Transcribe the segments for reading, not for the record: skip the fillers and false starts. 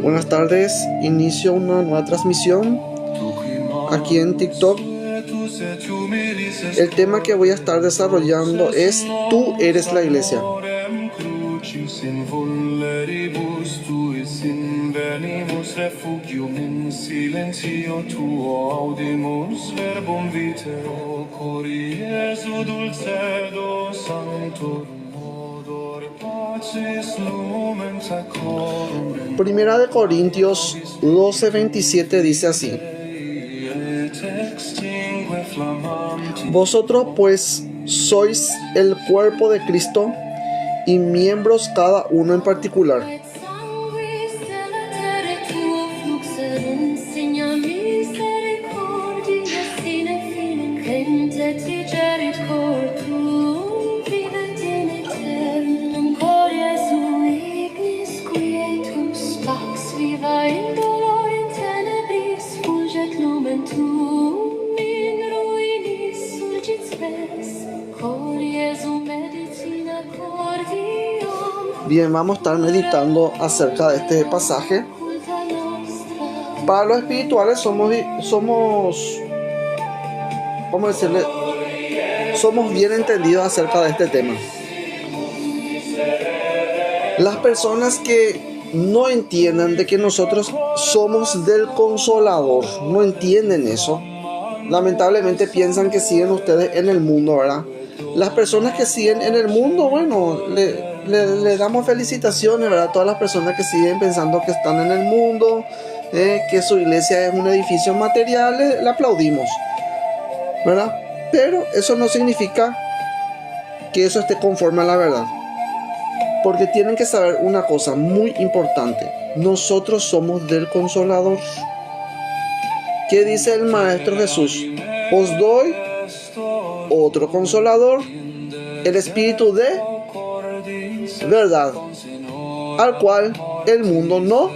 Buenas tardes, inicio una nueva transmisión aquí en TikTok. El tema que voy a estar desarrollando es Tú eres la iglesia. Primera de Corintios 12:27 dice así: Vosotros pues sois el cuerpo de Cristo y miembros cada uno en particular. Bien, vamos a estar meditando acerca de este pasaje. Para los espirituales somos bien entendidos acerca de este tema. Las personas que no entienden de que nosotros somos del Consolador, no entienden eso. Lamentablemente piensan que siguen ustedes en el mundo, ¿verdad? Las personas que siguen en el mundo, bueno, le damos felicitaciones, ¿verdad? Todas las personas que siguen pensando que están en el mundo, que su iglesia es un edificio material, le aplaudimos, ¿verdad? Pero eso no significa que eso esté conforme a la verdad. Porque tienen que saber una cosa muy importante. Nosotros somos del Consolador. ¿Qué dice el Maestro Jesús? Os doy otro Consolador, el Espíritu de verdad, al cual el mundo no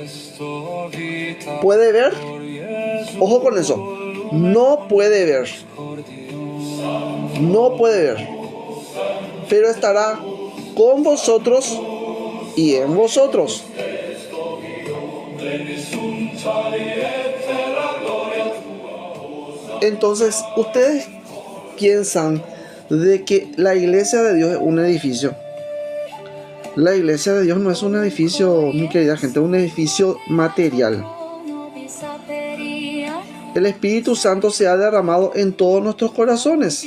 puede ver. Ojo con eso. No puede ver. No puede ver. Pero estará con vosotros y en vosotros. Entonces, ustedes piensan de que la iglesia de Dios es un edificio. La iglesia de Dios no es un edificio, mi querida gente, es un edificio material. El Espíritu Santo se ha derramado en todos nuestros corazones.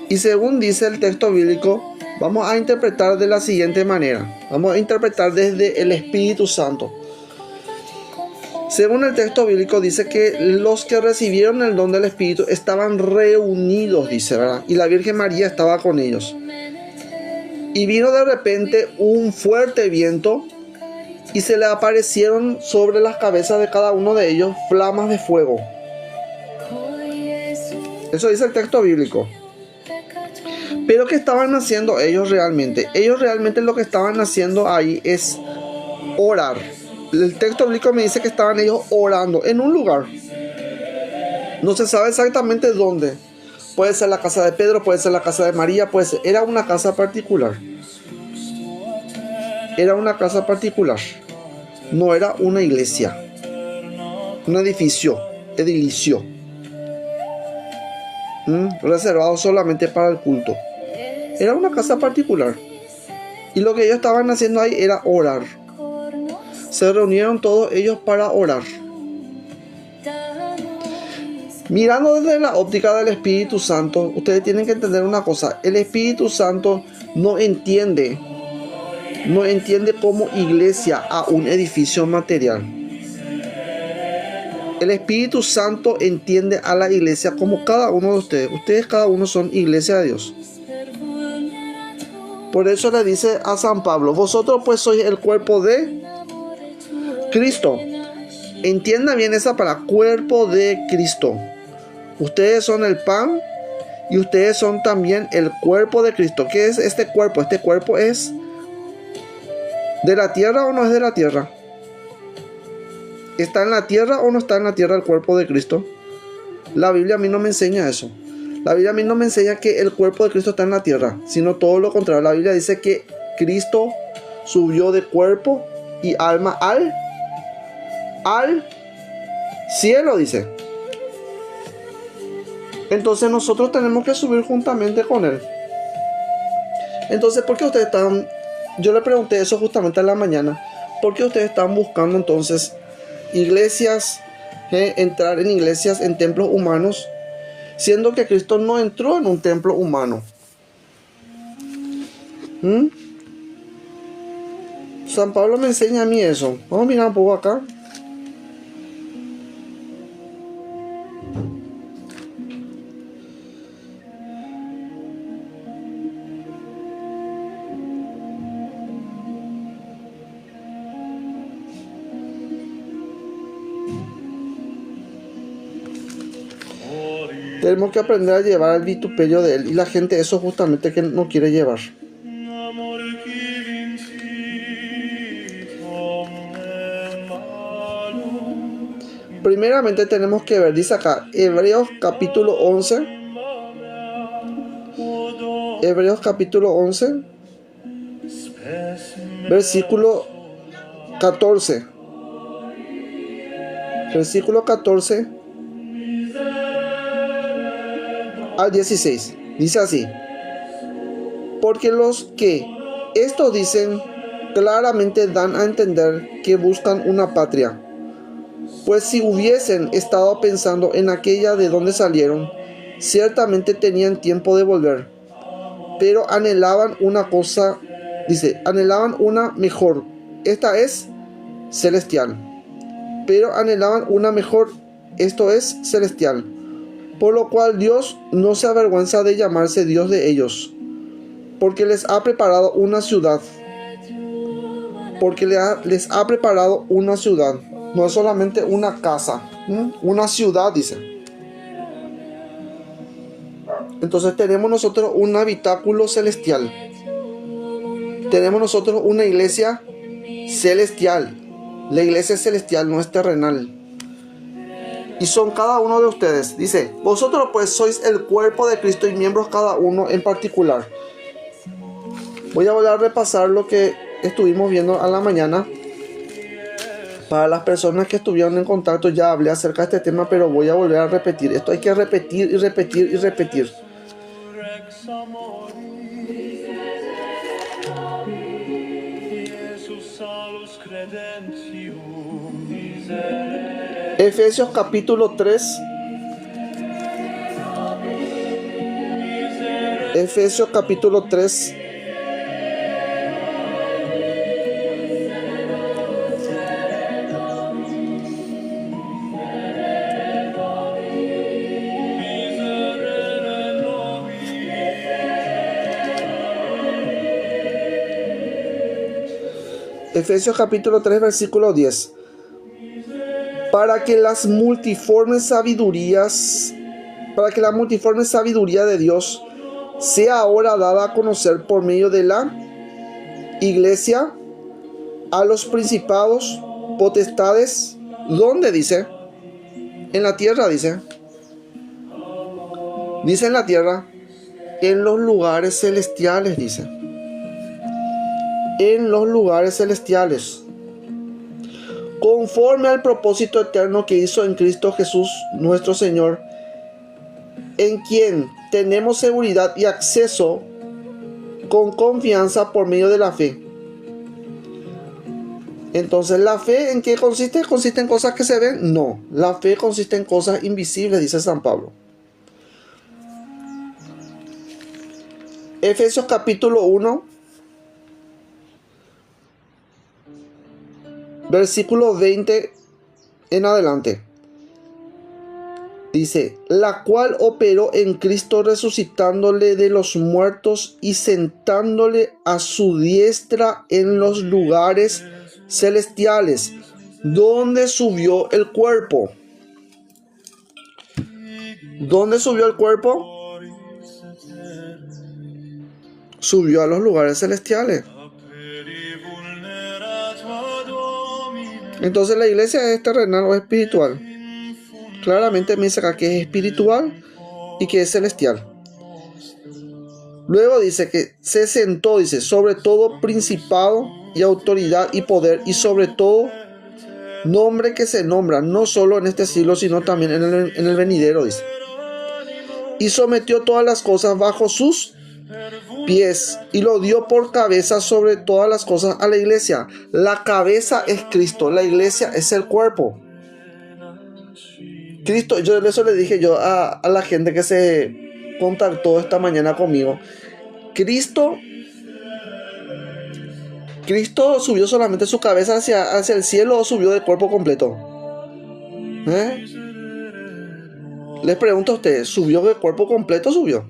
Y según dice el texto bíblico, vamos a interpretar de la siguiente manera. Vamos a interpretar desde el Espíritu Santo. Según el texto bíblico dice que los que recibieron el don del Espíritu estaban reunidos, dice, ¿verdad? Y la Virgen María estaba con ellos. Y vino de repente un fuerte viento y se le aparecieron sobre las cabezas de cada uno de ellos flamas de fuego. Eso dice el texto bíblico. Pero ¿qué estaban haciendo ellos realmente? Ellos realmente lo que estaban haciendo ahí es orar. El texto bíblico me dice que estaban ellos orando en un lugar. No se sabe exactamente dónde. Puede ser la casa de Pedro, puede ser la casa de María, puede ser. Era una casa particular. Era una casa particular. No era una iglesia. Un edificio. Edilicio. Reservado solamente para el culto. Era una casa particular. Y lo que ellos estaban haciendo ahí era orar. Se reunieron todos ellos para orar. Mirando desde la óptica del Espíritu Santo, ustedes tienen que entender una cosa. El Espíritu Santo no entiende como iglesia a un edificio material. El Espíritu Santo entiende a la iglesia como cada uno de ustedes. Ustedes cada uno son iglesia de Dios. Por eso le dice a San Pablo: vosotros pues sois el cuerpo de Cristo. Entienda bien esa palabra, cuerpo de Cristo. Ustedes son el pan y ustedes son también el cuerpo de Cristo. ¿Qué es este cuerpo? Este cuerpo es ¿de la tierra o no es de la tierra? ¿Está en la tierra o no está en la tierra el cuerpo de Cristo? La Biblia a mí no me enseña eso. La Biblia a mí no me enseña que el cuerpo de Cristo está en la tierra, sino todo lo contrario. La Biblia dice que Cristo subió de cuerpo y alma al cielo, dice. Entonces nosotros tenemos que subir juntamente con Él. Entonces, ¿por qué ustedes están? Yo le pregunté eso justamente en la mañana. ¿Por qué ustedes están buscando entonces iglesias, entrar en iglesias, en templos humanos, siendo que Cristo no entró en un templo humano? San Pablo me enseña a mí eso. Vamos a mirar un poco acá. Tenemos que aprender a llevar el vituperio de Él. Y la gente eso justamente que no quiere llevar. Primeramente tenemos que ver, dice acá, Hebreos capítulo 11. Hebreos capítulo 11. Versículo 14. Versículo 14 al 16. Dice así: porque los que esto dicen claramente dan a entender que buscan una patria. Pues si hubiesen estado pensando en aquella de donde salieron, ciertamente tenían tiempo de volver. Pero anhelaban una cosa, dice, anhelaban una mejor. Esta es celestial. Pero anhelaban una mejor, esto es celestial. Por lo cual Dios no se avergüenza de llamarse Dios de ellos, porque les ha preparado una ciudad. Porque les ha preparado una ciudad. No es solamente una casa, una ciudad, dice. Entonces tenemos nosotros un habitáculo celestial. Tenemos nosotros una iglesia celestial. La iglesia celestial no es terrenal. Y son cada uno de ustedes. Dice, vosotros pues sois el cuerpo de Cristo y miembros cada uno en particular. Voy a volver a repasar lo que estuvimos viendo a la mañana. Para las personas que estuvieron en contacto ya hablé acerca de este tema, pero voy a volver a repetir. Esto hay que repetir y repetir y repetir. Efesios capítulo 3. Efesios capítulo 3. Efesios capítulo 3, versículo 10. Para que la multiforme sabiduría de Dios sea ahora dada a conocer por medio de la iglesia a los principados, potestades. ¿Dónde dice? En la tierra, dice. Dice en la tierra, en los lugares celestiales, dice. En los lugares celestiales, conforme al propósito eterno que hizo en Cristo Jesús nuestro Señor, en quien tenemos seguridad y acceso con confianza por medio de la fe. Entonces, ¿la fe en qué consiste? ¿Consiste en cosas que se ven? No, la fe consiste en cosas invisibles, dice San Pablo. Efesios capítulo 1, versículo 20 en adelante. Dice, la cual operó en Cristo resucitándole de los muertos y sentándole a su diestra en los lugares celestiales, donde subió el cuerpo. ¿Dónde subió el cuerpo? Subió a los lugares celestiales. Entonces, ¿la iglesia es terrenal o espiritual? Claramente me dice acá que es espiritual, y que es celestial. Luego dice que se sentó, dice, sobre todo principado y autoridad y poder, y sobre todo nombre que se nombra, no solo en este siglo, sino también en el venidero, dice. Y sometió todas las cosas bajo sus pies y lo dio por cabeza sobre todas las cosas a la iglesia. La cabeza es Cristo, la iglesia es el cuerpo. Cristo, yo eso le dije yo a la gente que se contactó esta mañana conmigo. Cristo subió solamente su cabeza hacia el cielo, o subió de cuerpo completo. Les pregunto a ustedes, ¿subió de cuerpo completo o subió?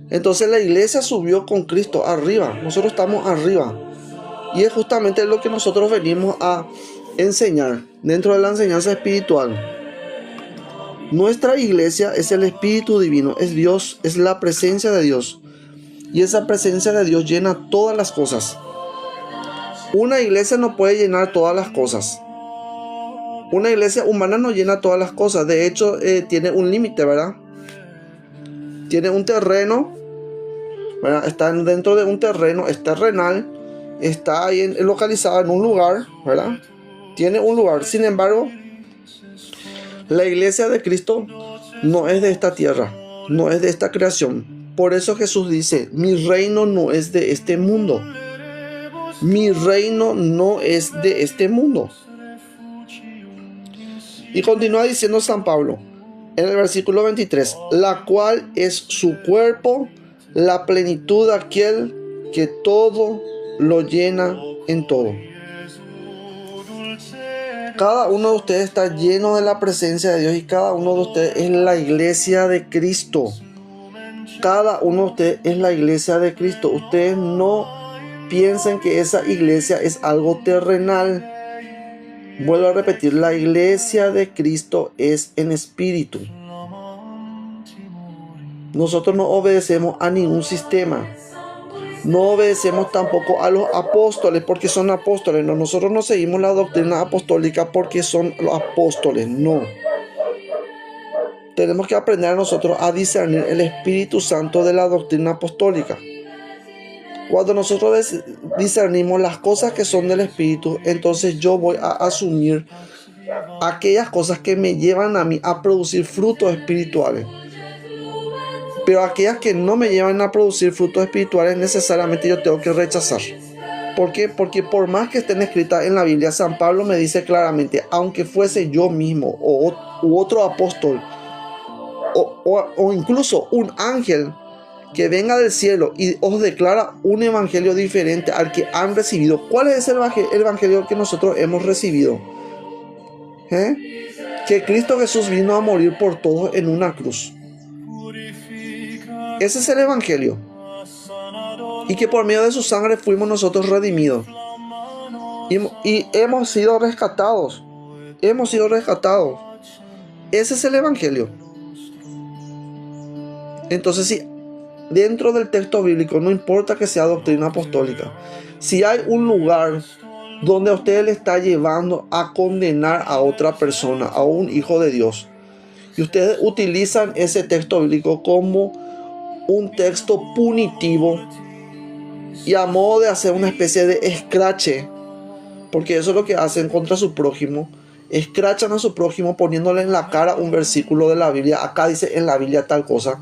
Entonces la iglesia subió con Cristo arriba. Nosotros estamos arriba. Y es justamente lo que nosotros venimos a enseñar dentro de la enseñanza espiritual. Nuestra iglesia es el Espíritu Divino, es Dios, es la presencia de Dios. Y esa presencia de Dios llena todas las cosas. Una iglesia no puede llenar todas las cosas. Una iglesia humana no llena todas las cosas. De hecho, tiene un límite, ¿verdad? Tiene un terreno, ¿verdad? Está dentro de un terreno, es terrenal. Está ahí localizado en un lugar, ¿verdad? Tiene un lugar. Sin embargo, la iglesia de Cristo no es de esta tierra, no es de esta creación. Por eso Jesús dice, mi reino no es de este mundo. Mi reino no es de este mundo. Y continúa diciendo San Pablo en el versículo 23, la cual es su cuerpo, la plenitud de aquel que todo lo llena en todo. Cada uno de ustedes está lleno de la presencia de Dios y cada uno de ustedes es la iglesia de Cristo. Cada uno de ustedes es la iglesia de Cristo. Ustedes no piensen que esa iglesia es algo terrenal. Vuelvo a repetir, la iglesia de Cristo es en espíritu. Nosotros no obedecemos a ningún sistema. No obedecemos tampoco a los apóstoles porque son apóstoles. No, nosotros no seguimos la doctrina apostólica porque son los apóstoles. No. Tenemos que aprender nosotros a discernir el Espíritu Santo de la doctrina apostólica. Cuando nosotros discernimos las cosas que son del Espíritu, entonces yo voy a asumir aquellas cosas que me llevan a mí a producir frutos espirituales. Pero aquellas que no me llevan a producir frutos espirituales, necesariamente yo tengo que rechazar. ¿Por qué? Porque por más que estén escritas en la Biblia, San Pablo me dice claramente, aunque fuese yo mismo u otro apóstol o incluso un ángel que venga del cielo y os declara un evangelio diferente al que han recibido. ¿Cuál es el evangelio que nosotros hemos recibido? Que Cristo Jesús vino a morir por todos en una cruz. Ese es el evangelio. Y que por medio de su sangre fuimos nosotros redimidos. Y hemos sido rescatados. Hemos sido rescatados. Ese es el evangelio. Entonces, si dentro del texto bíblico, no importa que sea doctrina apostólica, si hay un lugar donde usted le está llevando a condenar a otra persona, a un hijo de Dios, y ustedes utilizan ese texto bíblico como un texto punitivo y a modo de hacer una especie de escrache, porque eso es lo que hacen contra su prójimo, escrachan a su prójimo poniéndole en la cara un versículo de la Biblia. Acá dice en la Biblia tal cosa.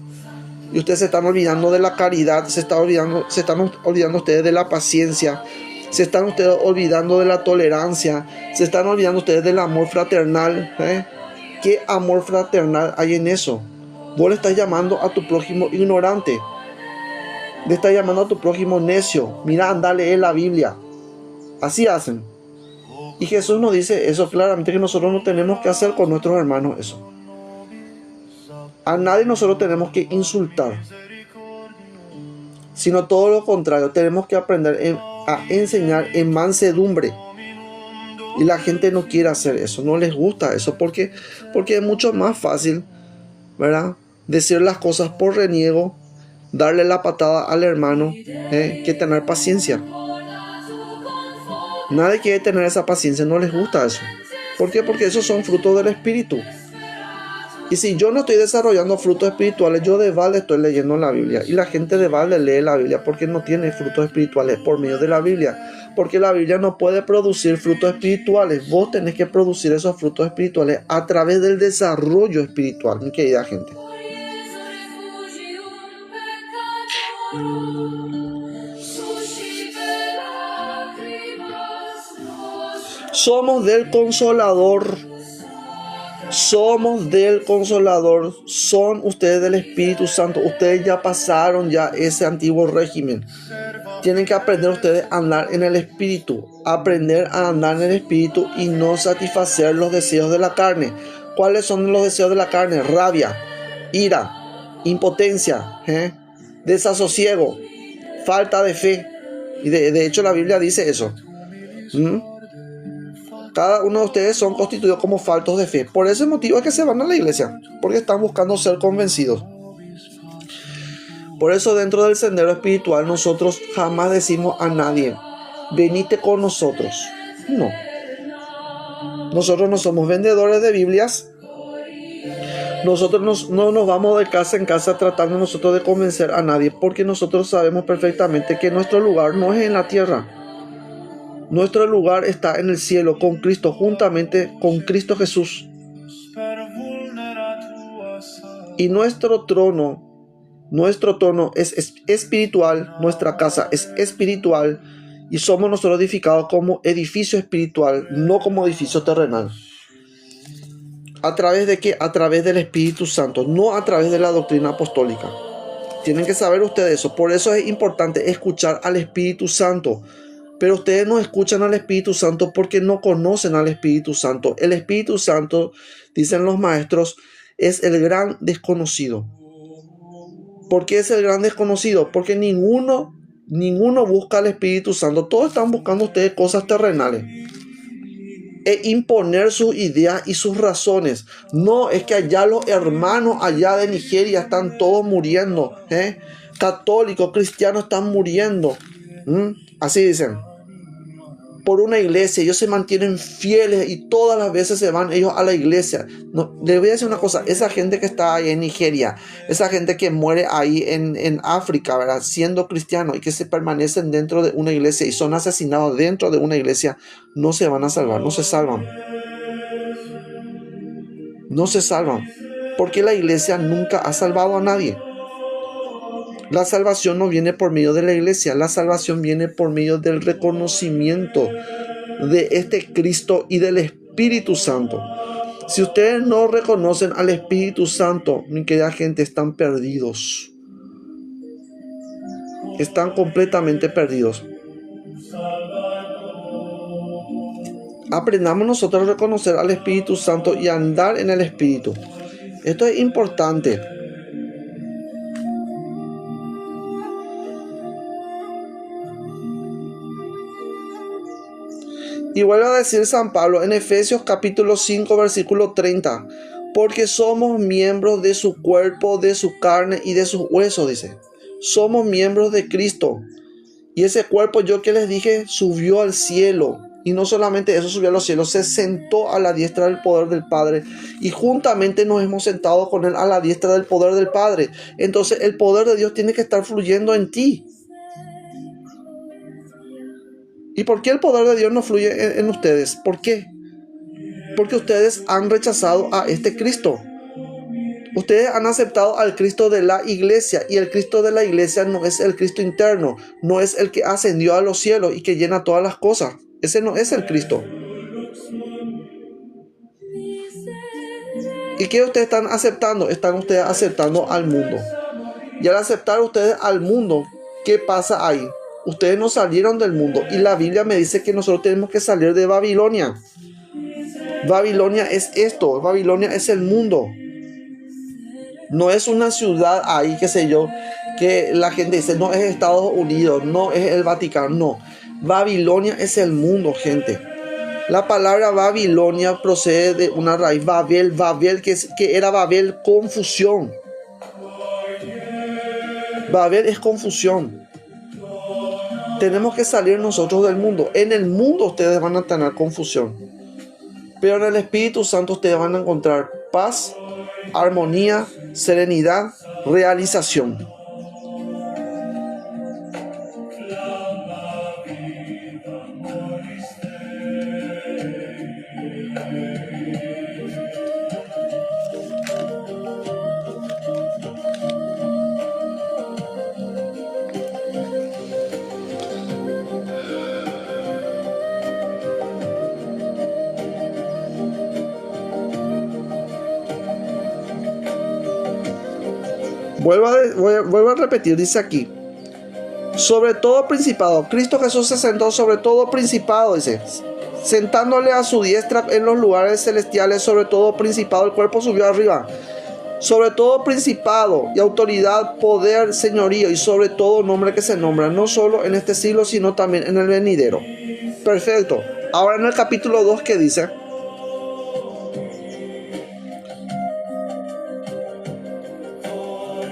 Y ustedes se están olvidando de la caridad, se están olvidando ustedes de la paciencia, se están ustedes olvidando de la tolerancia, se están olvidando ustedes del amor fraternal. ¿Qué amor fraternal hay en eso? Vos le estás llamando a tu prójimo ignorante, le estás llamando a tu prójimo necio. Mira, anda a leer la Biblia. Así hacen. Y Jesús nos dice eso claramente, que nosotros no tenemos que hacer con nuestros hermanos eso. A nadie nosotros tenemos que insultar, sino todo lo contrario. Tenemos que aprender a enseñar en mansedumbre. Y la gente no quiere hacer eso, no les gusta eso, porque es mucho más fácil, ¿verdad?, decir las cosas por reniego, darle la patada al hermano, que tener paciencia. Nadie quiere tener esa paciencia, no les gusta eso. ¿Por qué? Porque esos son frutos del Espíritu. Y si yo no estoy desarrollando frutos espirituales, yo de balde estoy leyendo la Biblia. Y la gente de balde lee la Biblia porque no tiene frutos espirituales por medio de la Biblia. Porque la Biblia no puede producir frutos espirituales. Vos tenés que producir esos frutos espirituales a través del desarrollo espiritual, mi querida gente. Somos del Consolador. Somos del Consolador. Son ustedes del Espíritu Santo. Ustedes ya pasaron ya ese antiguo régimen. Tienen que aprender ustedes a andar en el Espíritu. Aprender a andar en el Espíritu y no satisfacer los deseos de la carne. ¿Cuáles son los deseos de la carne? Rabia, ira, impotencia, desasosiego, falta de fe. Y de hecho la Biblia dice eso. Cada uno de ustedes son constituidos como faltos de fe. Por ese motivo es que se van a la iglesia. Porque están buscando ser convencidos. Por eso dentro del sendero espiritual nosotros jamás decimos a nadie: venite con nosotros. No. Nosotros no somos vendedores de Biblias. Nosotros no nos vamos de casa en casa tratando nosotros de convencer a nadie. Porque nosotros sabemos perfectamente que nuestro lugar no es en la tierra. Nuestro lugar está en el cielo con Cristo, juntamente con Cristo Jesús. Y nuestro trono es espiritual, nuestra casa es espiritual y somos nosotros edificados como edificio espiritual, no como edificio terrenal. ¿A través de qué? A través del Espíritu Santo, no a través de la doctrina apostólica. Tienen que saber ustedes eso. Por eso es importante escuchar al Espíritu Santo. Pero ustedes no escuchan al Espíritu Santo porque no conocen al Espíritu Santo. El Espíritu Santo, dicen los maestros, es el gran desconocido. ¿Por qué es el gran desconocido? Porque ninguno busca al Espíritu Santo. Todos están buscando ustedes cosas terrenales. E imponer sus ideas y sus razones. No, es que allá los hermanos allá de Nigeria están todos muriendo. Católicos, cristianos están muriendo. Así dicen. Por una iglesia, ellos se mantienen fieles y todas las veces se van ellos a la iglesia. No, les voy a decir una cosa: esa gente que está ahí en Nigeria, esa gente que muere ahí en África, ¿verdad?, siendo cristianos y que se permanecen dentro de una iglesia y son asesinados dentro de una iglesia, no se van a salvar, no se salvan. No se salvan. Porque la iglesia nunca ha salvado a nadie. La salvación no viene por medio de la iglesia, la salvación viene por medio del reconocimiento de este Cristo y del Espíritu Santo. Si ustedes no reconocen al Espíritu Santo, mi querida gente, están perdidos. Están completamente perdidos. Aprendamos nosotros a reconocer al Espíritu Santo y a andar en el Espíritu. Esto es importante. Y vuelve a decir San Pablo en Efesios capítulo 5 versículo 30. Porque somos miembros de su cuerpo, de su carne y de sus huesos, dice. Somos miembros de Cristo. Y ese cuerpo, yo que les dije, subió al cielo. Y no solamente eso, subió a los cielos, se sentó a la diestra del poder del Padre. Y juntamente nos hemos sentado con Él a la diestra del poder del Padre. Entonces el poder de Dios tiene que estar fluyendo en ti. ¿Y por qué el poder de Dios no fluye en ustedes? ¿Por qué? Porque ustedes han rechazado a este Cristo. Ustedes han aceptado al Cristo de la iglesia. Y el Cristo de la iglesia no es el Cristo interno. No es el que ascendió a los cielos y que llena todas las cosas. Ese no es el Cristo. ¿Y qué ustedes están aceptando? Están ustedes aceptando al mundo. Y al aceptar ustedes al mundo, ¿qué pasa ahí? Ustedes no salieron del mundo. Y la Biblia me dice que nosotros tenemos que salir de Babilonia. Babilonia es esto. Babilonia es el mundo. No es una ciudad ahí, qué sé yo, que la gente dice, no es Estados Unidos, no es el Vaticano. No. Babilonia es el mundo, gente. La palabra Babilonia procede de una raíz, Babel, que era Babel, confusión. Babel es confusión. Tenemos que salir nosotros del mundo. En el mundo ustedes van a tener confusión. Pero en el Espíritu Santo ustedes van a encontrar paz, armonía, serenidad, realización. Vuelvo a repetir, dice aquí, sobre todo principado. Cristo Jesús se sentó sobre todo principado, dice, sentándole a su diestra en los lugares celestiales, sobre todo principado. El cuerpo subió arriba. Sobre todo principado y autoridad, poder, señorío y sobre todo nombre que se nombra, no solo en este siglo, sino también en el venidero. Perfecto. Ahora en el capítulo 2, ¿qué dice?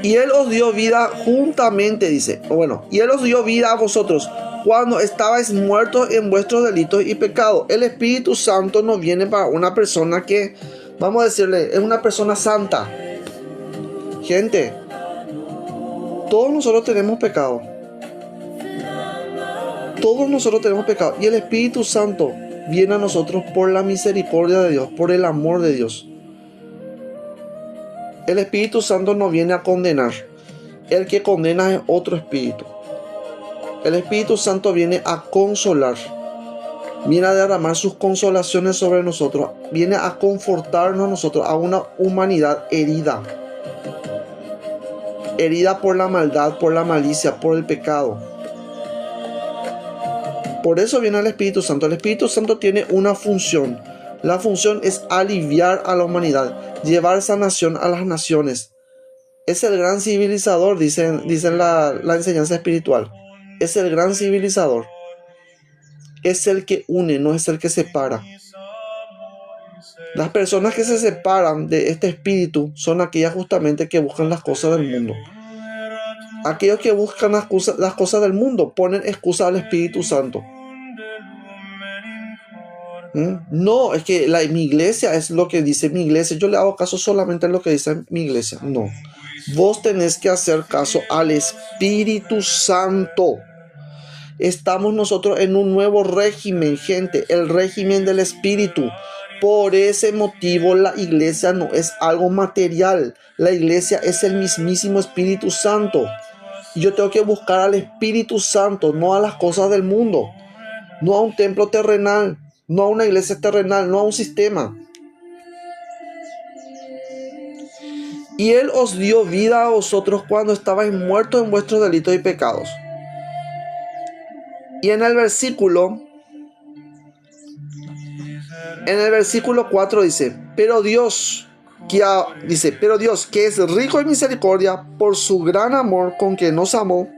Y Él os dio vida juntamente, dice. Bueno, y Él os dio vida a vosotros cuando estabais muertos en vuestros delitos y pecados. El Espíritu Santo no viene para una persona que, vamos a decirle, es una persona santa. Gente, todos nosotros tenemos pecado. Todos nosotros tenemos pecado. Y el Espíritu Santo viene a nosotros por la misericordia de Dios, por el amor de Dios. El Espíritu Santo no viene a condenar. El que condena es otro espíritu. El Espíritu Santo viene a consolar. Viene a derramar sus consolaciones sobre nosotros. Viene a confortarnos a nosotros, a una humanidad herida. Herida por la maldad, por la malicia, por el pecado. Por eso viene el Espíritu Santo. El Espíritu Santo tiene una función. La función es aliviar a la humanidad, llevar sanación a las naciones. Es el gran civilizador, dicen la enseñanza espiritual. Es el gran civilizador. Es el que une, no es el que separa. Las personas que se separan de este espíritu son aquellas justamente que buscan las cosas del mundo. Aquellos que buscan las cosas del mundo ponen excusa al Espíritu Santo. No, es que mi iglesia es lo que dice mi iglesia. Yo le hago caso solamente a lo que dice mi iglesia. No. Vos tenés que hacer caso al Espíritu Santo. Estamos nosotros en un nuevo régimen, gente. El régimen del Espíritu. Por ese motivo la iglesia no es algo material. La iglesia es el mismísimo Espíritu Santo. Y yo tengo que buscar al Espíritu Santo, no a las cosas del mundo. No a un templo terrenal. No a una iglesia terrenal, no a un sistema. Y Él os dio vida a vosotros cuando estabais muertos en vuestros delitos y pecados. Y en el versículo 4 dice, pero Dios, que es rico en misericordia, por su gran amor con que nos amó,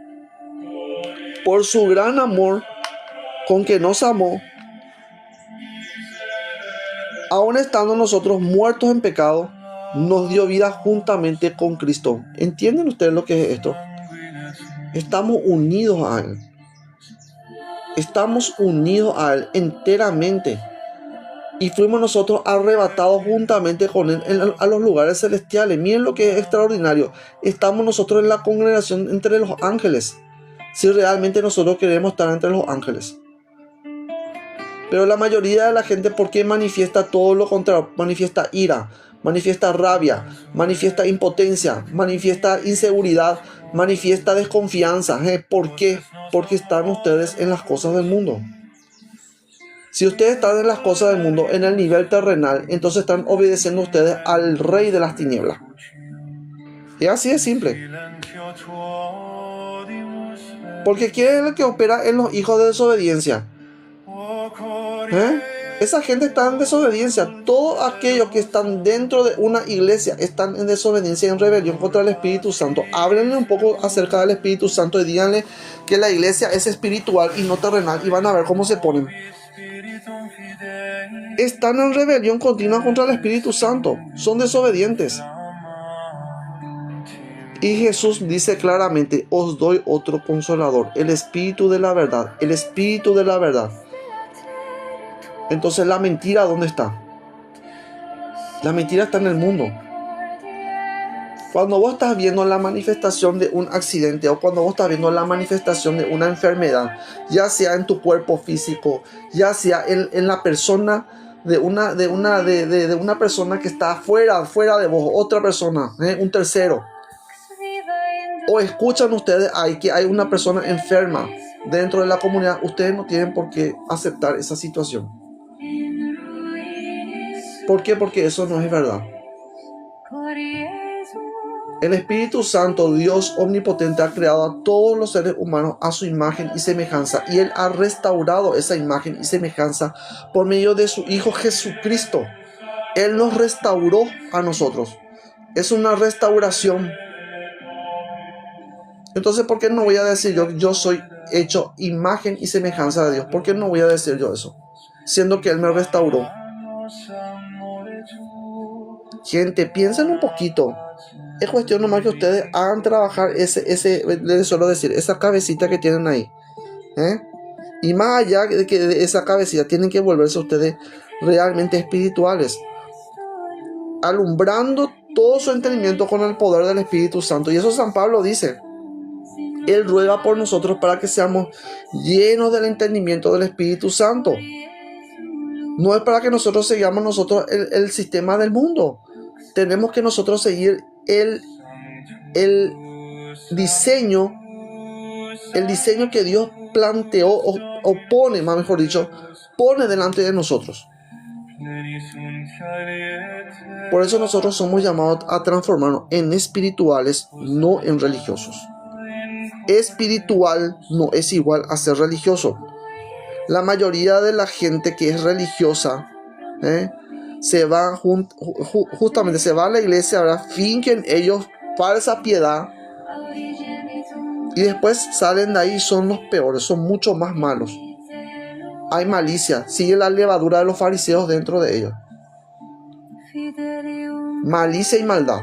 aun estando nosotros muertos en pecado, nos dio vida juntamente con Cristo. ¿Entienden ustedes lo que es esto? Estamos unidos a Él. Estamos unidos a Él enteramente. Y fuimos nosotros arrebatados juntamente con Él a los lugares celestiales. Miren lo que es extraordinario. Estamos nosotros en la congregación entre los ángeles. Si realmente nosotros queremos estar entre los ángeles. Pero la mayoría de la gente, ¿por qué manifiesta todo lo contrario? Manifiesta ira, manifiesta rabia, manifiesta impotencia, manifiesta inseguridad, manifiesta desconfianza. ¿Por qué? Porque están ustedes en las cosas del mundo. Si ustedes están en las cosas del mundo, en el nivel terrenal, entonces están obedeciendo ustedes al rey de las tinieblas. Y así de simple. Porque ¿quién es el que opera en los hijos de desobediencia? Esa gente está en desobediencia. Todos aquellos que están dentro de una iglesia están en desobediencia y en rebelión contra el Espíritu Santo. Háblenle un poco acerca del Espíritu Santo y díganle que la iglesia es espiritual y no terrenal, y van a ver cómo se ponen. Están en rebelión continua contra el Espíritu Santo. Son desobedientes. Y Jesús dice claramente, os doy otro consolador, el Espíritu de la verdad, el Espíritu de la verdad. Entonces, ¿la mentira dónde está? La mentira está en el mundo. Cuando vos estás viendo la manifestación de un accidente o cuando vos estás viendo la manifestación de una enfermedad, ya sea en tu cuerpo físico, ya sea en la persona de una persona que está fuera de vos, otra persona, un tercero, o escuchan ustedes ahí que hay una persona enferma dentro de la comunidad, ustedes no tienen por qué aceptar esa situación. ¿Por qué? Porque eso no es verdad. El Espíritu Santo, Dios omnipotente, ha creado a todos los seres humanos a su imagen y semejanza, y Él ha restaurado esa imagen y semejanza por medio de su Hijo Jesucristo. Él nos restauró a nosotros. Es una restauración. Entonces, ¿por qué no voy a decir yo soy hecho imagen y semejanza de Dios? ¿Por qué no voy a decir yo eso? Siendo que Él me restauró. Gente, piensen un poquito. Es cuestión nomás que ustedes hagan trabajar les suelo decir, esa cabecita que tienen ahí. Y más allá de esa cabecita, tienen que volverse ustedes realmente espirituales, alumbrando todo su entendimiento con el poder del Espíritu Santo. Y eso San Pablo dice. Él ruega por nosotros para que seamos llenos del entendimiento del Espíritu Santo. No es para que nosotros sigamos el sistema del mundo. Tenemos que nosotros seguir el diseño que Dios planteó o pone, más mejor dicho, pone delante de nosotros. Por eso nosotros somos llamados a transformarnos en espirituales, no en religiosos. Espiritual no es igual a ser religioso. La mayoría de la gente que es religiosa se va justamente se va a la iglesia, ahora fingen ellos falsa piedad y después salen de ahí y son los peores, son mucho más malos. Hay malicia, sigue la levadura de los fariseos dentro de ellos. Malicia y maldad.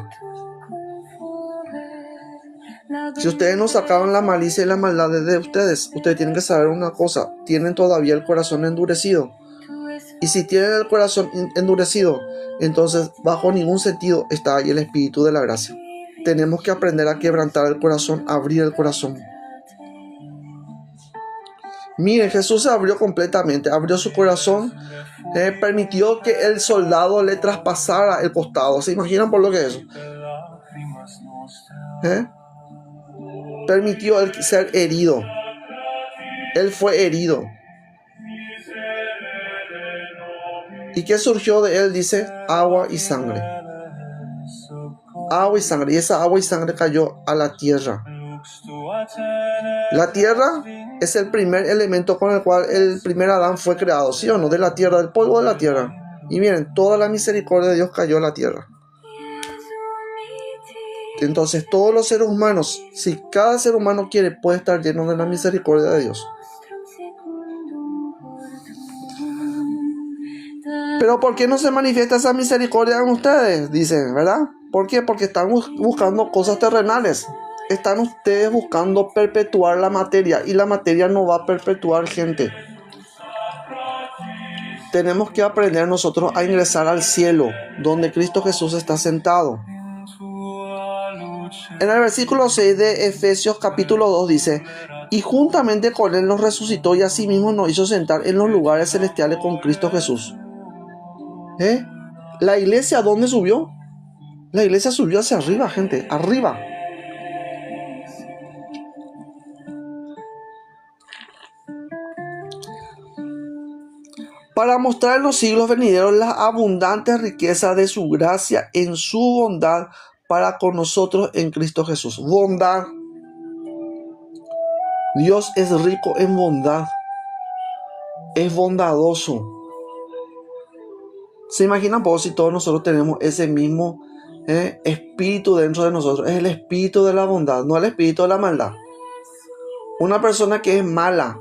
Si ustedes no sacaron la malicia y la maldad de ustedes tienen que saber una cosa: tienen todavía el corazón endurecido. Y si tienen el corazón endurecido, entonces bajo ningún sentido está ahí el Espíritu de la gracia. Tenemos que aprender a quebrantar el corazón, abrir el corazón. Miren, Jesús se abrió completamente, abrió su corazón, permitió que el soldado le traspasara el costado. ¿Se imaginan por lo que es eso? Permitió él ser herido. Él fue herido. ¿Y qué surgió de él? Dice, agua y sangre. Agua y sangre. Y esa agua y sangre cayó a la tierra. La tierra es el primer elemento con el cual el primer Adán fue creado, ¿sí o no? De la tierra, del polvo de la tierra. Y miren, toda la misericordia de Dios cayó a la tierra. Entonces todos los seres humanos, si cada ser humano quiere, puede estar lleno de la misericordia de Dios. Pero ¿por qué no se manifiesta esa misericordia en ustedes? Dicen, ¿verdad? ¿Por qué? Porque están buscando cosas terrenales. Están ustedes buscando perpetuar la materia, y la materia no va a perpetuar, gente. Tenemos que aprender nosotros a ingresar al cielo, donde Cristo Jesús está sentado. En el versículo 6 de Efesios capítulo 2 dice: y juntamente con Él nos resucitó y asimismo nos hizo sentar en los lugares celestiales con Cristo Jesús. ¿La iglesia a dónde subió? La iglesia subió hacia arriba, gente, arriba. Para mostrar en los siglos venideros las abundantes riquezas de su gracia en su bondad para con nosotros en Cristo Jesús. Bondad. Dios es rico en bondad. Es bondadoso. ¿Se imaginan si todos nosotros tenemos ese mismo espíritu dentro de nosotros? Es el espíritu de la bondad, no el espíritu de la maldad. Una persona que es mala,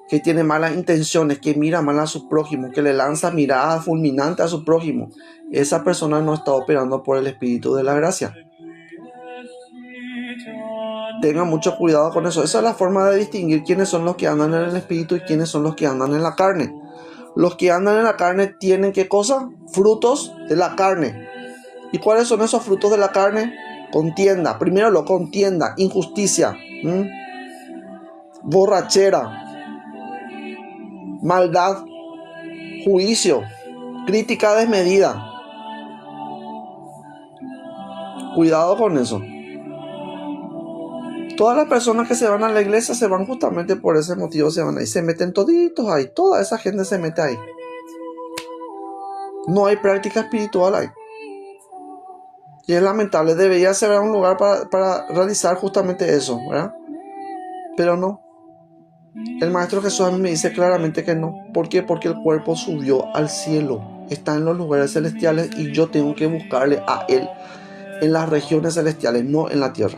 que tiene malas intenciones, que mira mal a su prójimo, que le lanza miradas fulminantes a su prójimo, esa persona no está operando por el espíritu de la gracia. Tengan mucho cuidado con eso. Esa es la forma de distinguir quiénes son los que andan en el espíritu y quiénes son los que andan en la carne. Los que andan en la carne tienen ¿qué cosa? Frutos de la carne. ¿Y cuáles son esos frutos de la carne? Contienda, primero lo contienda, injusticia, borrachera, maldad, juicio, crítica desmedida. Cuidado con eso. Todas las personas que se van a la iglesia se van justamente por ese motivo, se van ahí, se meten toditos ahí, toda esa gente se mete ahí. No hay práctica espiritual ahí. Y es lamentable, debería ser un lugar para realizar justamente eso, ¿verdad? Pero no. El Maestro Jesús a mí me dice claramente que no. ¿Por qué? Porque el cuerpo subió al cielo, está en los lugares celestiales y yo tengo que buscarle a Él en las regiones celestiales, no en la tierra.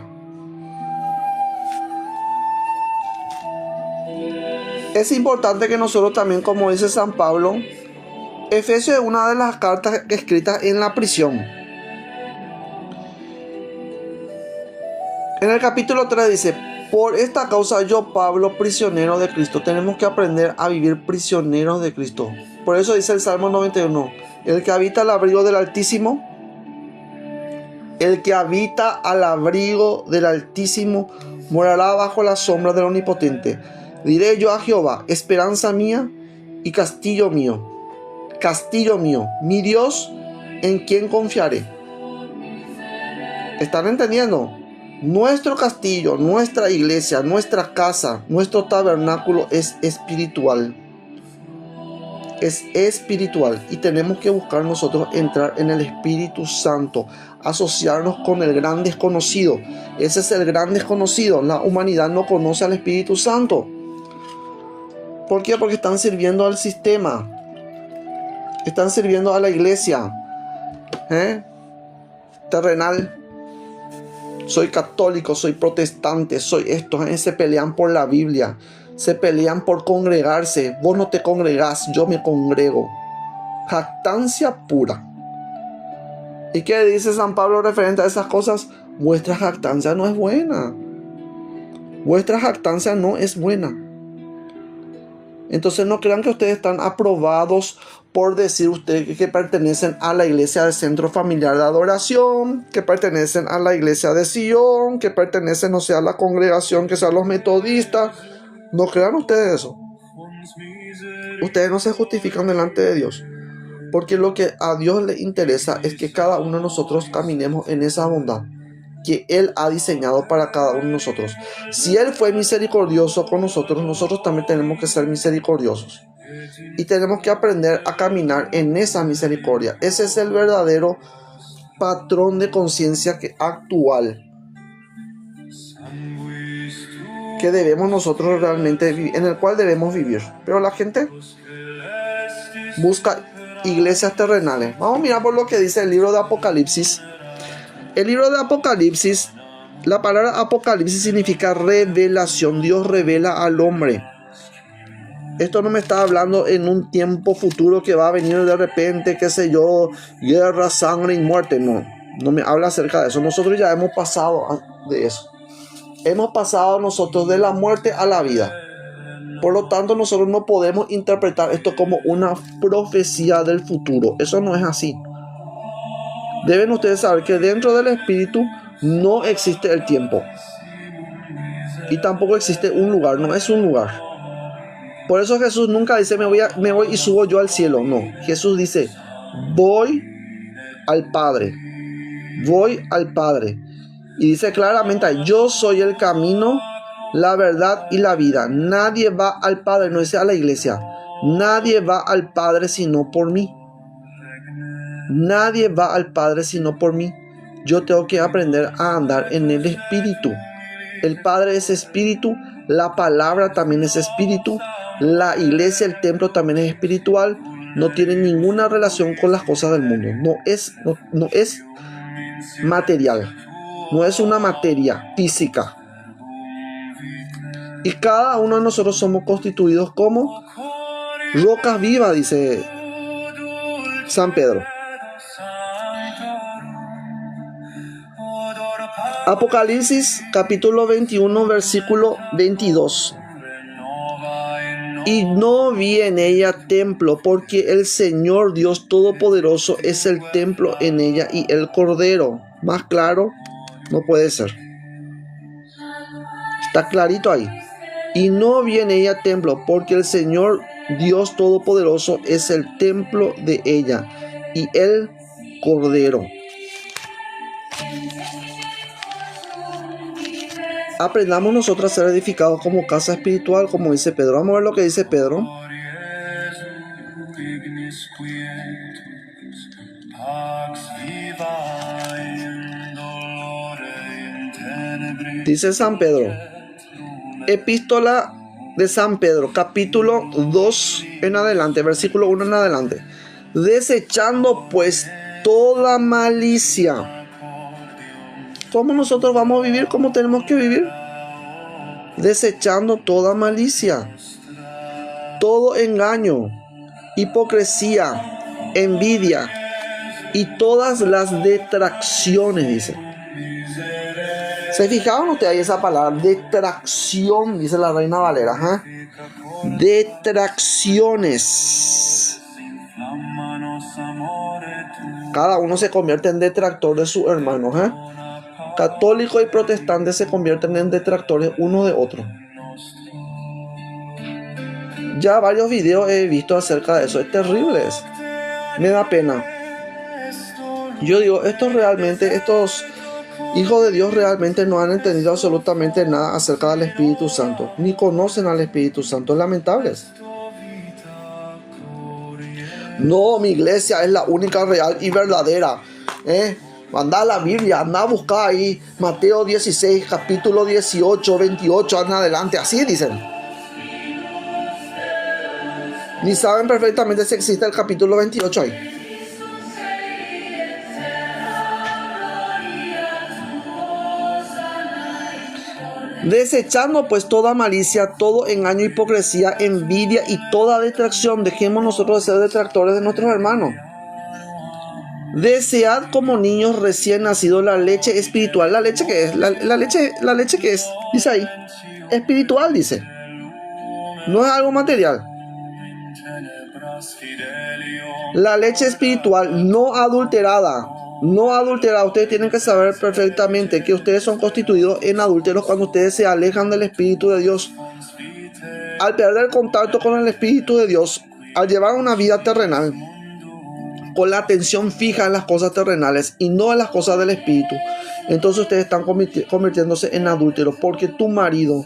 Es importante que nosotros también, como dice San Pablo, Efesios es una de las cartas escritas en la prisión. En el capítulo 3 dice: por esta causa yo, Pablo, prisionero de Cristo. Tenemos que aprender a vivir prisioneros de Cristo. Por eso dice el Salmo 91: el que habita al abrigo del Altísimo, el que habita al abrigo del Altísimo morará bajo la sombra del Omnipotente. Diré yo a Jehová, esperanza mía y castillo mío, mi Dios, en quien confiaré. ¿Están entendiendo? Nuestro castillo, nuestra iglesia, nuestra casa, nuestro tabernáculo es espiritual. Es espiritual y tenemos que buscar nosotros entrar en el Espíritu Santo, asociarnos con el gran desconocido. Ese es el gran desconocido. La humanidad no conoce al Espíritu Santo. ¿Por qué? Porque están sirviendo al sistema, están sirviendo a la iglesia terrenal. Soy católico, soy protestante, soy esto. Se pelean por la Biblia, se pelean por congregarse. Vos no te congregás, yo me congrego. Jactancia pura. ¿Y qué dice San Pablo referente a esas cosas? Vuestra jactancia no es buena. Vuestra jactancia no es buena. Entonces no crean que ustedes están aprobados por decir ustedes que pertenecen a la iglesia del Centro Familiar de Adoración, que pertenecen a la iglesia de Sion, que pertenecen, no sé, a la congregación, que sean los metodistas. No crean ustedes eso. Ustedes no se justifican delante de Dios, porque lo que a Dios le interesa es que cada uno de nosotros caminemos en esa bondad que Él ha diseñado para cada uno de nosotros. Si Él fue misericordioso con nosotros, nosotros también tenemos que ser misericordiosos. Y tenemos que aprender a caminar en esa misericordia. Ese es el verdadero patrón de conciencia actual que debemos nosotros realmente vivir, en el cual debemos vivir. Pero la gente busca iglesias terrenales. Vamos a mirar por lo que dice el libro de Apocalipsis. El libro de Apocalipsis, la palabra Apocalipsis significa revelación. Dios revela al hombre. Esto no me está hablando en un tiempo futuro que va a venir de repente, qué sé yo, guerra, sangre y muerte. No me habla acerca de eso. Nosotros ya hemos pasado de eso. Hemos pasado nosotros de la muerte a la vida. Por lo tanto, nosotros no podemos interpretar esto como una profecía del futuro. Eso no es así. Deben ustedes saber que dentro del espíritu no existe el tiempo. Y tampoco existe un lugar, no es un lugar. Por eso Jesús nunca dice me voy y subo yo al cielo. No, Jesús dice voy al Padre. Voy al Padre. Y dice claramente, yo soy el camino, la verdad y la vida. Nadie va al Padre, no dice a la iglesia. Nadie va al Padre sino por mí. Nadie va al Padre sino por mí. Yo tengo que aprender a andar en el Espíritu. El Padre es Espíritu, la palabra también es Espíritu, la iglesia, el templo también es espiritual. No tiene ninguna relación con las cosas del mundo. No es material. No es una materia física. Y cada uno de nosotros somos constituidos como rocas vivas, dice San Pedro. Apocalipsis capítulo 21 versículo 22. Y no vi en ella templo, porque el Señor Dios Todopoderoso es el templo en ella y el Cordero. Más claro, No puede ser. Está clarito ahí. Y no viene ella al templo, porque el Señor Dios Todopoderoso es el templo de ella y el Cordero. Aprendamos nosotros a ser edificados como casa espiritual, como dice Pedro. Vamos a ver lo que dice Pedro. Dice San Pedro, Epístola de San Pedro, capítulo 2 en adelante, versículo 1 en adelante. Desechando pues toda malicia. ¿Cómo nosotros vamos a vivir? ¿Cómo tenemos que vivir? Desechando toda malicia, todo engaño, hipocresía, envidia y todas las detracciones, dice. ¿Se fijaron ustedes ahí esa palabra? Detracción, dice la Reina Valera. Detracciones. Cada uno se convierte en detractor de su hermano. Católicos y protestantes se convierten en detractores uno de otro. Ya varios videos he visto acerca de eso. Es terrible eso. Me da pena. Yo digo, estos hijos de Dios realmente no han entendido absolutamente nada acerca del Espíritu Santo, ni conocen al Espíritu Santo. Es lamentable. No, mi iglesia es la única real y verdadera. Anda a la Biblia, anda a buscar ahí Mateo 16, capítulo 18, 28, en adelante. Así dicen. Ni saben perfectamente si existe el capítulo 28 ahí. Desechando pues toda malicia, todo engaño, hipocresía, envidia y toda detracción. Dejemos nosotros de ser detractores de nuestros hermanos. Desead como niños recién nacidos la leche espiritual. ¿La leche qué es? La leche qué es, dice ahí. Espiritual, dice. No es algo material. La leche espiritual no adulterada. No adulterada. Ustedes tienen que saber perfectamente que ustedes son constituidos en adúlteros cuando ustedes se alejan del Espíritu de Dios. Al perder contacto con el Espíritu de Dios, al llevar una vida terrenal, con la atención fija en las cosas terrenales y no en las cosas del Espíritu, entonces ustedes están convirtiéndose en adúlteros, porque tu marido,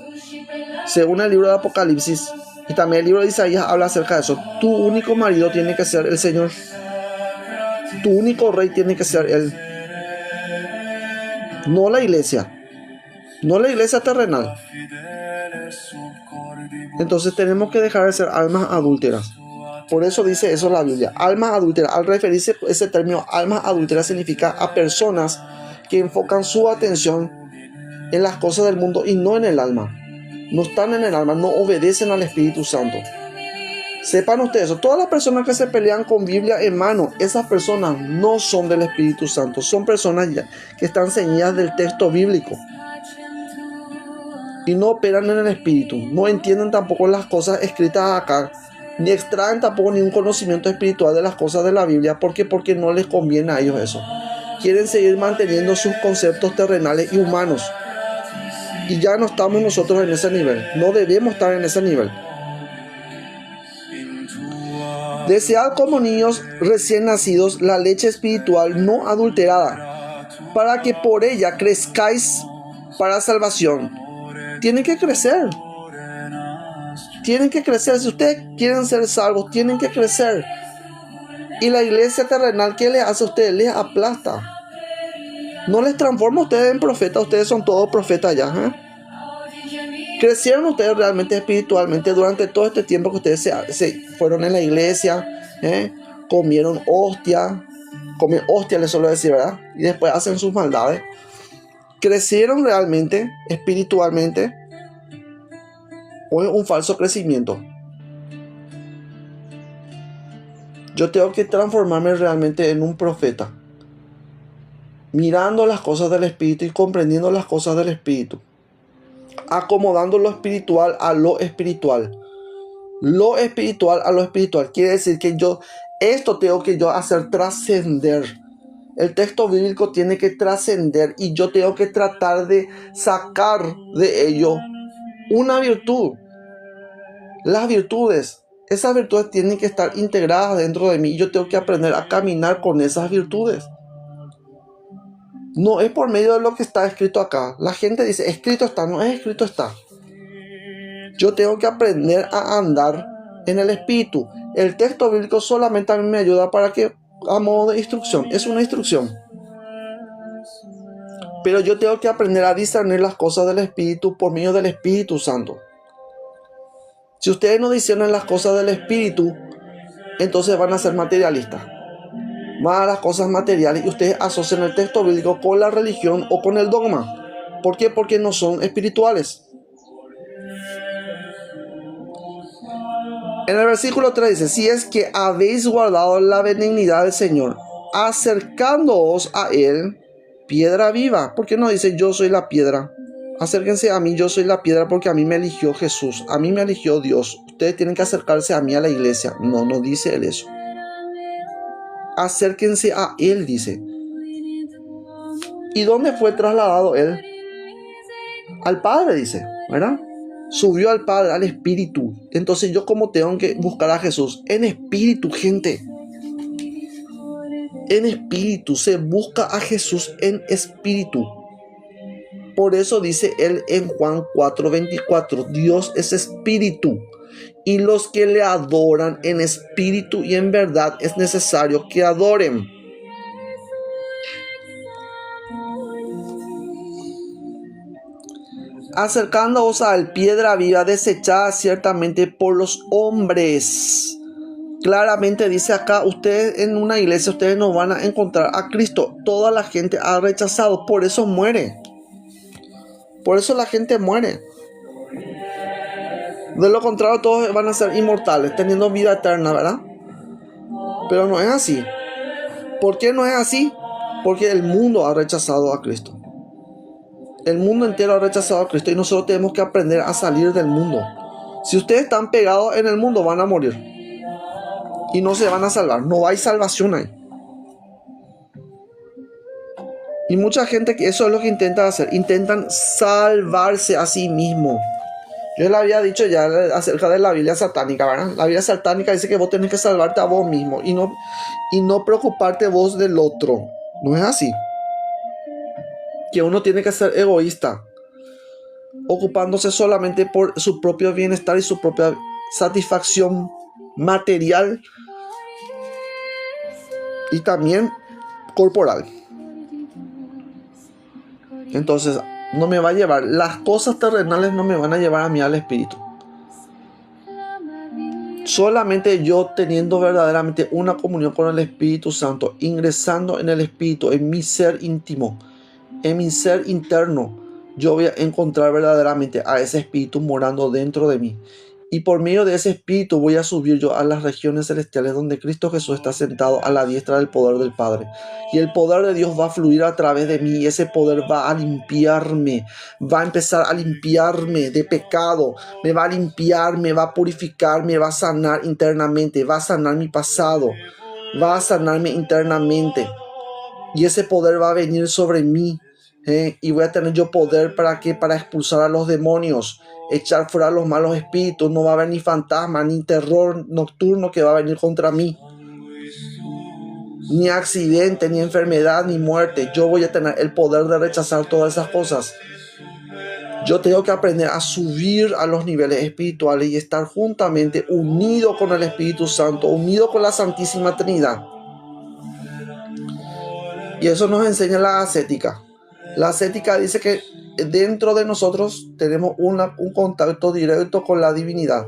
según el libro de Apocalipsis y también el libro de Isaías, habla acerca de eso. Tu único marido tiene que ser el Señor. Tu único rey tiene que ser Él. No la iglesia. No la iglesia terrenal. Entonces tenemos que dejar de ser almas adúlteras. Por eso dice eso la Biblia. Almas adúlteras. Al referirse ese término, almas adúlteras, significa a personas que enfocan su atención en las cosas del mundo y no en el alma. No están en el alma, no obedecen al Espíritu Santo. Sepan ustedes eso. Todas las personas que se pelean con Biblia en mano, esas personas no son del Espíritu Santo. Son personas que están ceñidas del texto bíblico y no operan en el Espíritu. No entienden tampoco las cosas escritas acá, ni extraen tampoco ningún conocimiento espiritual de las cosas de la Biblia. ¿Por qué? Porque no les conviene a ellos eso. Quieren seguir manteniendo sus conceptos terrenales y humanos. Y ya no estamos nosotros en ese nivel. No debemos estar en ese nivel. Desead como niños recién nacidos la leche espiritual no adulterada, para que por ella crezcáis para salvación. Tienen que crecer. Tienen que crecer. Si ustedes quieren ser salvos, tienen que crecer. Y la iglesia terrenal, ¿qué les hace a ustedes? Les aplasta. No les transforma a ustedes en profetas. Ustedes son todos profetas ya. ¿Crecieron ustedes realmente espiritualmente durante todo este tiempo que ustedes se fueron en la iglesia? Comieron hostia. Comen hostia, les suelo decir, ¿verdad? Y después hacen sus maldades. ¿Crecieron realmente espiritualmente? ¿O es un falso crecimiento? Yo tengo que transformarme realmente en un profeta, mirando las cosas del Espíritu y comprendiendo las cosas del Espíritu, acomodando lo espiritual a lo espiritual. Lo espiritual a lo espiritual. Quiere decir que esto tengo que yo hacer trascender. El texto bíblico tiene que trascender y yo tengo que tratar de sacar de ello una virtud. Las virtudes, esas virtudes tienen que estar integradas dentro de mí y yo tengo que aprender a caminar con esas virtudes. No es por medio de lo que está escrito acá. La gente dice, escrito está, no es escrito está. Yo tengo que aprender a andar en el Espíritu. El texto bíblico solamente a mí me ayuda para que, a modo de instrucción, es una instrucción. Pero yo tengo que aprender a discernir las cosas del Espíritu por medio del Espíritu Santo. Si ustedes no disciernen las cosas del Espíritu, entonces van a ser materialistas. Van a las cosas materiales y ustedes asocian el texto bíblico con la religión o con el dogma. ¿Por qué? Porque no son espirituales. En el versículo 3 dice, si es que habéis guardado la benignidad del Señor, acercándoos a Él, piedra viva. ¿Por qué no dice yo soy la piedra? Acérquense a mí, yo soy la piedra porque a mí me eligió Jesús, a mí me eligió Dios. Ustedes tienen que acercarse a mí a la iglesia. No, no dice Él eso. Acérquense a Él, dice. ¿Y dónde fue trasladado Él? Al Padre, dice, ¿verdad? Subió al Padre, al Espíritu. Entonces yo como tengo que buscar a Jesús en espíritu, gente. En espíritu, se busca a Jesús en espíritu. Por eso dice él en Juan 4:24, Dios es espíritu. Y los que le adoran en espíritu y en verdad es necesario que adoren. Acercándoos al piedra viva desechada ciertamente por los hombres. Claramente dice acá, ustedes en una iglesia, ustedes no van a encontrar a Cristo. Toda la gente ha rechazado, por eso muere. Por eso la gente muere. De lo contrario, todos van a ser inmortales, teniendo vida eterna, ¿verdad? Pero no es así. ¿Por qué no es así? Porque el mundo ha rechazado a Cristo. El mundo entero ha rechazado a Cristo y nosotros tenemos que aprender a salir del mundo. Si ustedes están pegados en el mundo, van a morir. Y no se van a salvar. No hay salvación ahí. Y mucha gente que eso es lo que intenta hacer. Intentan salvarse a sí mismos. Yo les había dicho ya acerca de la Biblia satánica, ¿verdad? La Biblia satánica dice que vos tenés que salvarte a vos mismo y no preocuparte vos del otro. No es así. Que uno tiene que ser egoísta, ocupándose solamente por su propio bienestar y su propia satisfacción material y también corporal. Entonces, no me va a llevar, las cosas terrenales no me van a llevar a mí al Espíritu. Solamente yo teniendo verdaderamente una comunión con el Espíritu Santo, ingresando en el Espíritu, en mi ser íntimo, en mi ser interno, yo voy a encontrar verdaderamente a ese Espíritu morando dentro de mí. Y por medio de ese Espíritu voy a subir yo a las regiones celestiales donde Cristo Jesús está sentado a la diestra del poder del Padre. Y el poder de Dios va a fluir a través de mí y ese poder va a limpiarme, va a empezar a limpiarme de pecado, me va a limpiar, me va a purificar, me va a sanar internamente, va a sanar mi pasado, va a sanarme internamente. Y ese poder va a venir sobre mí. Y voy a tener yo poder para expulsar a los demonios, echar fuera los malos espíritus. No va a haber ni fantasma, ni terror nocturno que va a venir contra mí, ni accidente, ni enfermedad, ni muerte. Yo voy a tener el poder de rechazar todas esas cosas. Yo tengo que aprender a subir a los niveles espirituales y estar juntamente unido con el Espíritu Santo, unido con la Santísima Trinidad. Y eso nos enseña la ascética. La ascética dice que dentro de nosotros tenemos un contacto directo con la divinidad.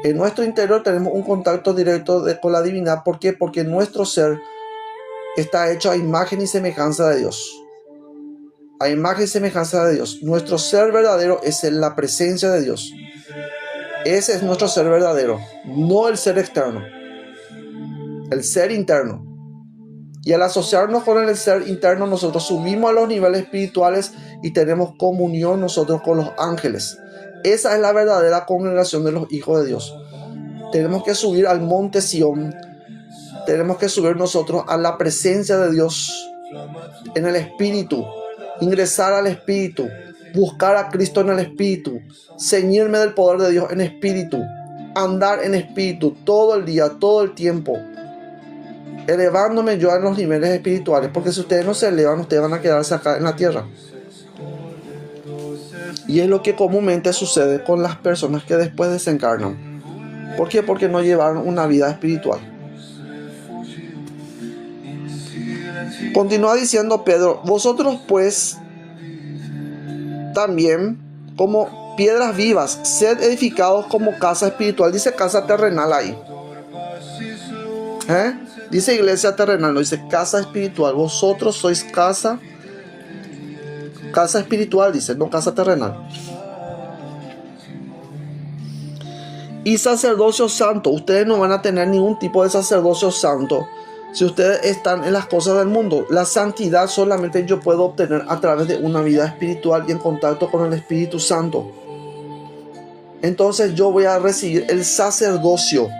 En nuestro interior tenemos un contacto directo con la divinidad. ¿Por qué? Porque nuestro ser está hecho a imagen y semejanza de Dios. A imagen y semejanza de Dios. Nuestro ser verdadero es la presencia de Dios. Ese es nuestro ser verdadero, no el ser externo. El ser interno. Y al asociarnos con el ser interno, nosotros subimos a los niveles espirituales y tenemos comunión nosotros con los ángeles. Esa es la verdadera congregación de los hijos de Dios. Tenemos que subir al monte Sión, tenemos que subir nosotros a la presencia de Dios en el Espíritu, ingresar al Espíritu, buscar a Cristo en el Espíritu, ceñirme del poder de Dios en Espíritu, andar en Espíritu todo el día, todo el tiempo, elevándome yo a los niveles espirituales, porque si ustedes no se elevan, ustedes van a quedarse acá en la tierra. Y es lo que comúnmente sucede con las personas que después desencarnan. ¿Por qué? Porque no llevaron una vida espiritual. Continúa diciendo Pedro: vosotros pues también, como piedras vivas, sed edificados como casa espiritual. Dice casa terrenal ahí. Dice iglesia terrenal, no dice casa espiritual. Vosotros sois casa espiritual, dice, no casa terrenal. Y sacerdocio santo. Ustedes no van a tener ningún tipo de sacerdocio santo si ustedes están en las cosas del mundo. La santidad solamente yo puedo obtener a través de una vida espiritual y en contacto con el Espíritu Santo. Entonces yo voy a recibir el sacerdocio.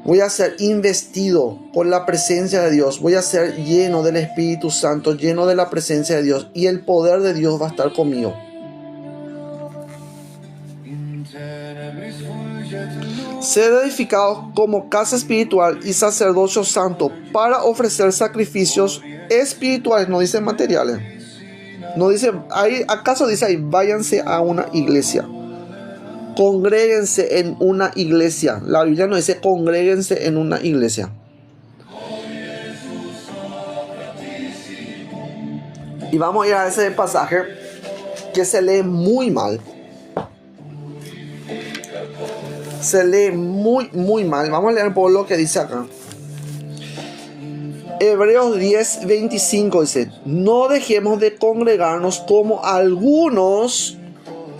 Voy a ser investido con la presencia de Dios. Voy a ser lleno del Espíritu Santo, lleno de la presencia de Dios. Y el poder de Dios va a estar conmigo. Ser edificados como casa espiritual y sacerdocio santo para ofrecer sacrificios espirituales. No dice materiales. No dice, ahí, ¿acaso dice ahí, váyanse a una iglesia? Congréguense en una iglesia. La Biblia no dice congréguense en una iglesia. Y vamos a ir a ese pasaje que se lee muy mal. Se lee muy mal. Vamos a leer un poco lo que dice acá. Hebreos 10:25 dice: no dejemos de congregarnos como algunos.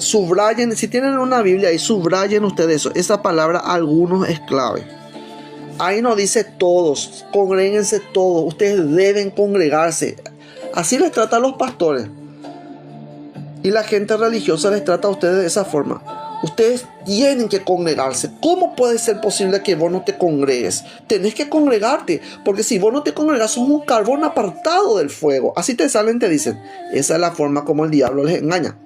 Subrayen, si tienen una Biblia ahí, subrayen ustedes eso. Esa palabra algunos es clave. Ahí no dice todos, congréguense todos. Ustedes deben congregarse. Así les trata a los pastores. Y la gente religiosa les trata a ustedes de esa forma. Ustedes tienen que congregarse. ¿Cómo puede ser posible que vos no te congregues? Tenés que congregarte, porque si vos no te congregas, sos un carbón apartado del fuego. Así te salen, te dicen. Esa es la forma como el diablo les engaña.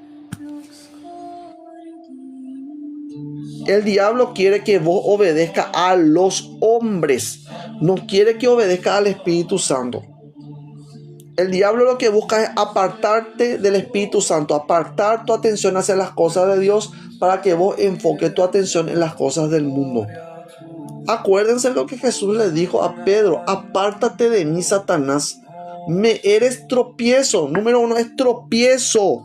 El diablo quiere que vos obedezcas a los hombres. No quiere que obedezcas al Espíritu Santo. El diablo lo que busca es apartarte del Espíritu Santo, apartar tu atención hacia las cosas de Dios para que vos enfoques tu atención en las cosas del mundo. Acuérdense lo que Jesús le dijo a Pedro: apártate de mí, Satanás. Me eres tropiezo. Número 1 es tropiezo.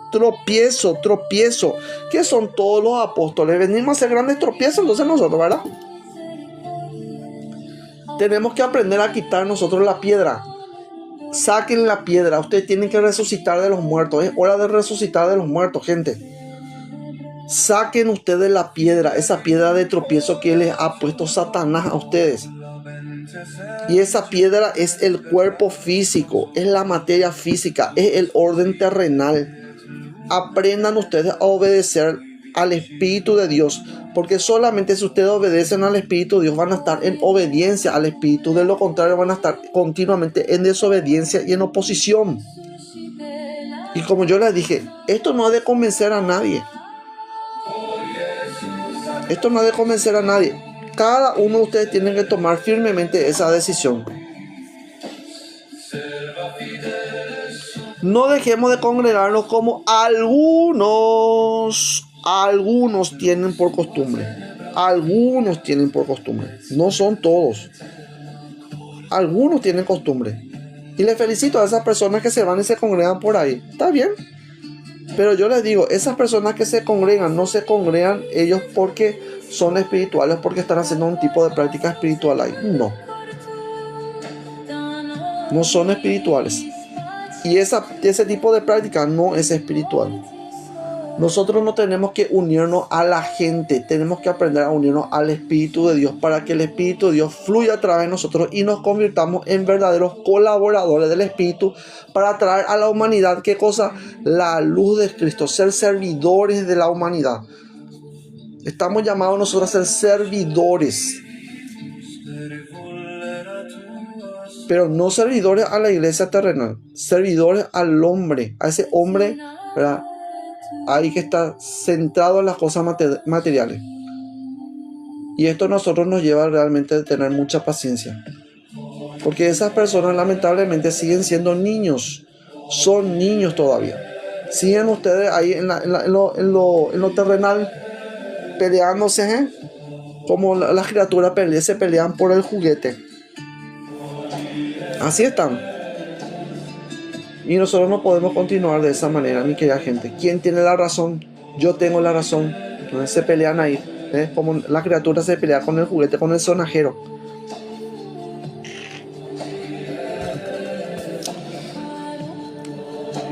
¿Qué son todos los apóstoles? Venimos a hacer grandes tropiezos, entonces nosotros, ¿verdad? Tenemos que aprender a quitar nosotros la piedra. Saquen la piedra. Ustedes tienen que resucitar de los muertos. Es hora de resucitar de los muertos, gente. Saquen ustedes la piedra, esa piedra de tropiezo que les ha puesto Satanás a ustedes. Y esa piedra es el cuerpo físico, es la materia física, es el orden terrenal. Aprendan ustedes a obedecer al Espíritu de Dios, porque solamente si ustedes obedecen al Espíritu de Dios van a estar en obediencia al Espíritu. De lo contrario van a estar continuamente en desobediencia y en oposición. Y como yo les dije, esto no ha de convencer a nadie. Esto no ha de convencer a nadie. Cada uno de ustedes tiene que tomar firmemente esa decisión. No dejemos de congregarnos como algunos tienen por costumbre. Algunos tienen por costumbre. No son todos. Algunos tienen costumbre. Y les felicito a esas personas que se van y se congregan por ahí. Está bien. Pero yo les digo, esas personas que se congregan, no se congregan ellos porque son espirituales, porque están haciendo un tipo de práctica espiritual ahí. No. No son espirituales. Y ese tipo de práctica no es espiritual. Nosotros no tenemos que unirnos a la gente. Tenemos que aprender a unirnos al Espíritu de Dios para que el Espíritu de Dios fluya a través de nosotros y nos convirtamos en verdaderos colaboradores del Espíritu para traer a la humanidad, ¿qué cosa? La luz de Cristo, ser servidores de la humanidad. Estamos llamados nosotros a ser servidores. pero no servidores a la iglesia terrenal, servidores al hombre, a ese hombre, ¿verdad? Ahí que está centrado en las cosas materiales. Y esto a nosotros nos lleva realmente a tener mucha paciencia, porque esas personas lamentablemente siguen siendo niños, son niños todavía. Siguen ustedes ahí en lo terrenal peleándose, ¿eh? Como las criaturas se pelean por el juguete. Así están. Y nosotros no podemos continuar de esa manera, mi querida gente. ¿Quién tiene la razón? Yo tengo la razón. Entonces se pelean ahí, ¿eh? Como las criaturas se pelean con el juguete, con el sonajero.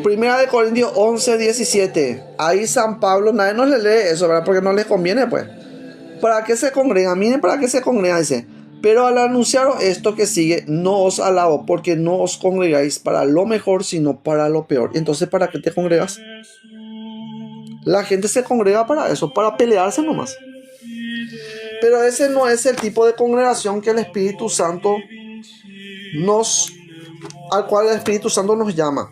Primera de Corintios 11:17. Ahí San Pablo, nadie nos le lee eso, ¿verdad? Porque no les conviene, pues. ¿Para qué se congregan? Miren, ¿para qué se congregan? Dice: pero al anunciaros esto que sigue, no os alabo, porque no os congregáis para lo mejor, sino para lo peor. Entonces, ¿para qué te congregas? La gente se congrega para eso, para pelearse nomás. Pero ese no es el tipo de congregación que el Espíritu Santo al cual el Espíritu Santo nos llama.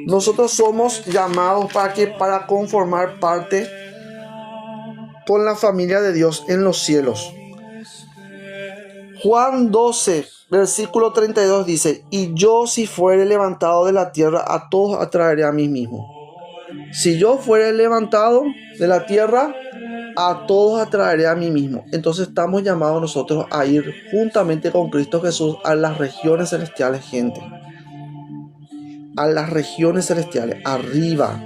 Nosotros somos llamados para conformar parte con la familia de Dios en los cielos. Juan 12, versículo 32 dice: y yo, si fuere levantado de la tierra, a todos atraeré a mí mismo. Si yo fuere levantado de la tierra, a todos atraeré a mí mismo. Entonces estamos llamados nosotros a ir juntamente con Cristo Jesús a las regiones celestiales, gente. A las regiones celestiales, arriba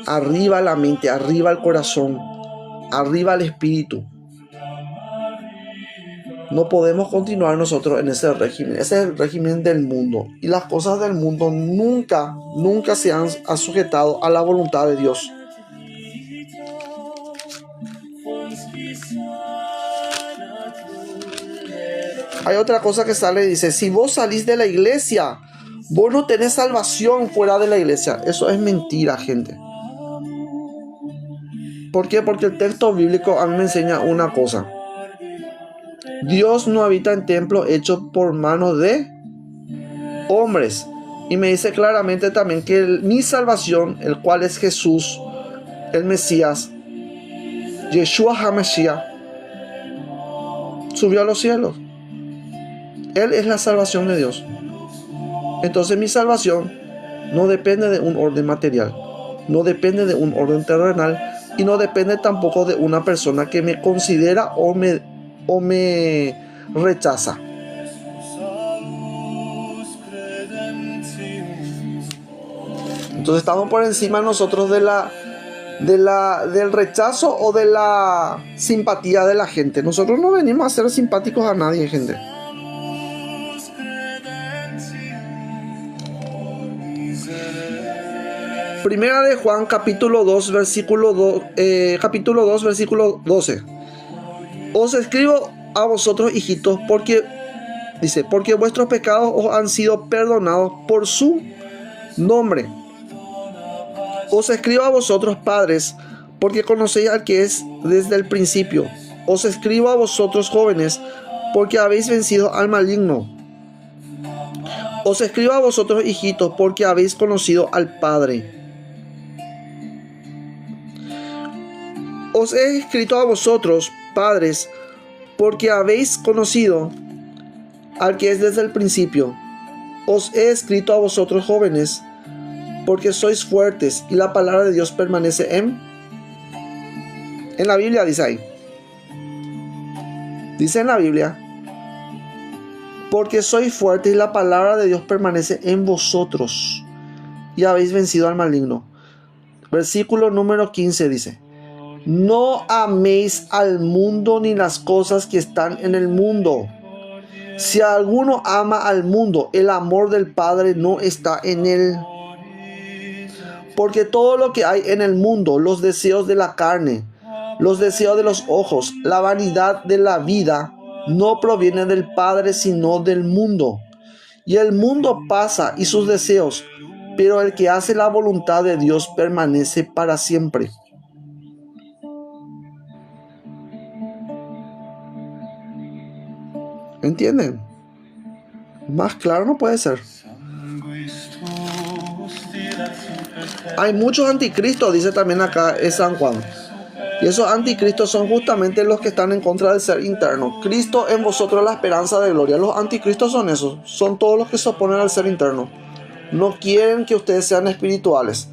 la mente, arriba el corazón, arriba el espíritu. No podemos continuar nosotros en ese régimen. Ese es el régimen del mundo. Y las cosas del mundo nunca se han sujetado a la voluntad de Dios. Hay otra cosa que sale y dice: si vos salís de la iglesia, vos no tenés salvación fuera de la iglesia. Eso es mentira, gente. ¿Por qué? Porque el texto bíblico a mí me enseña una cosa. Dios no habita en templos hechos por manos de hombres. Y me dice claramente también que mi salvación, el cual es Jesús, el Mesías, Yeshua HaMashiach, subió a los cielos. Él es la salvación de Dios. Entonces mi salvación no depende de un orden material, no depende de un orden terrenal, y no depende tampoco de una persona que me considera o me rechaza. Entonces estamos por encima nosotros del rechazo o de la simpatía de la gente. Nosotros no venimos a ser simpáticos a nadie, gente. Primera de Juan, capítulo 2, versículo 12. Os escribo a vosotros, hijitos, porque vuestros pecados os han sido perdonados por su nombre. Os escribo a vosotros, padres, porque conocéis al que es desde el principio. Os escribo a vosotros, jóvenes, porque habéis vencido al maligno. Os escribo a vosotros, hijitos, porque habéis conocido al Padre. Os he escrito a vosotros, padres, porque habéis conocido al que es desde el principio. Os he escrito a vosotros, jóvenes, porque sois fuertes y la palabra de Dios permanece en la Biblia, dice ahí. Dice en la Biblia: porque sois fuertes y la palabra de Dios permanece en vosotros y habéis vencido al maligno. Versículo número 15 dice: no améis al mundo ni las cosas que están en el mundo. Si alguno ama al mundo, el amor del Padre no está en él. Porque todo lo que hay en el mundo, los deseos de la carne, los deseos de los ojos, la vanidad de la vida, no proviene del Padre, sino del mundo. Y el mundo pasa y sus deseos, pero el que hace la voluntad de Dios permanece para siempre. ¿Entienden? Más claro no puede ser. Hay muchos anticristos, dice también acá es San Juan. Y esos anticristos son justamente los que están en contra del ser interno. Cristo en vosotros la esperanza de gloria. Los anticristos son esos. Son todos los que se oponen al ser interno. No quieren que ustedes sean espirituales.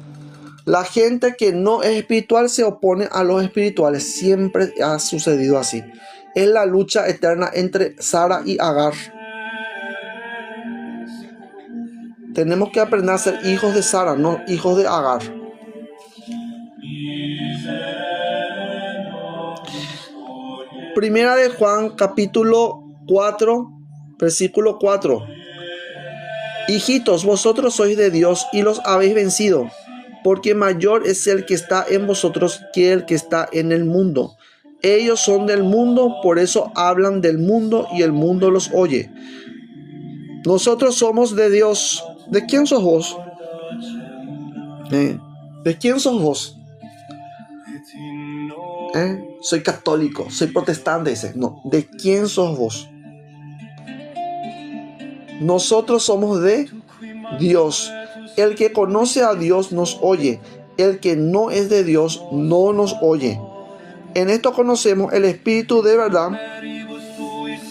La gente que no es espiritual se opone a los espirituales. Siempre ha sucedido así. Es la lucha eterna entre Sara y Agar. Tenemos que aprender a ser hijos de Sara, no hijos de Agar. Primera de Juan, capítulo 4, versículo 4. Hijitos, vosotros sois de Dios y los habéis vencido, porque mayor es el que está en vosotros que el que está en el mundo. Ellos son del mundo, por eso hablan del mundo y el mundo los oye. Nosotros somos de Dios. ¿De quién sos vos? ¿De quién sos vos? Soy católico, soy protestante, dice. No, ¿de quién sos vos? Nosotros somos de Dios. El que conoce a Dios nos oye. El que no es de Dios no nos oye. En esto conocemos el espíritu de verdad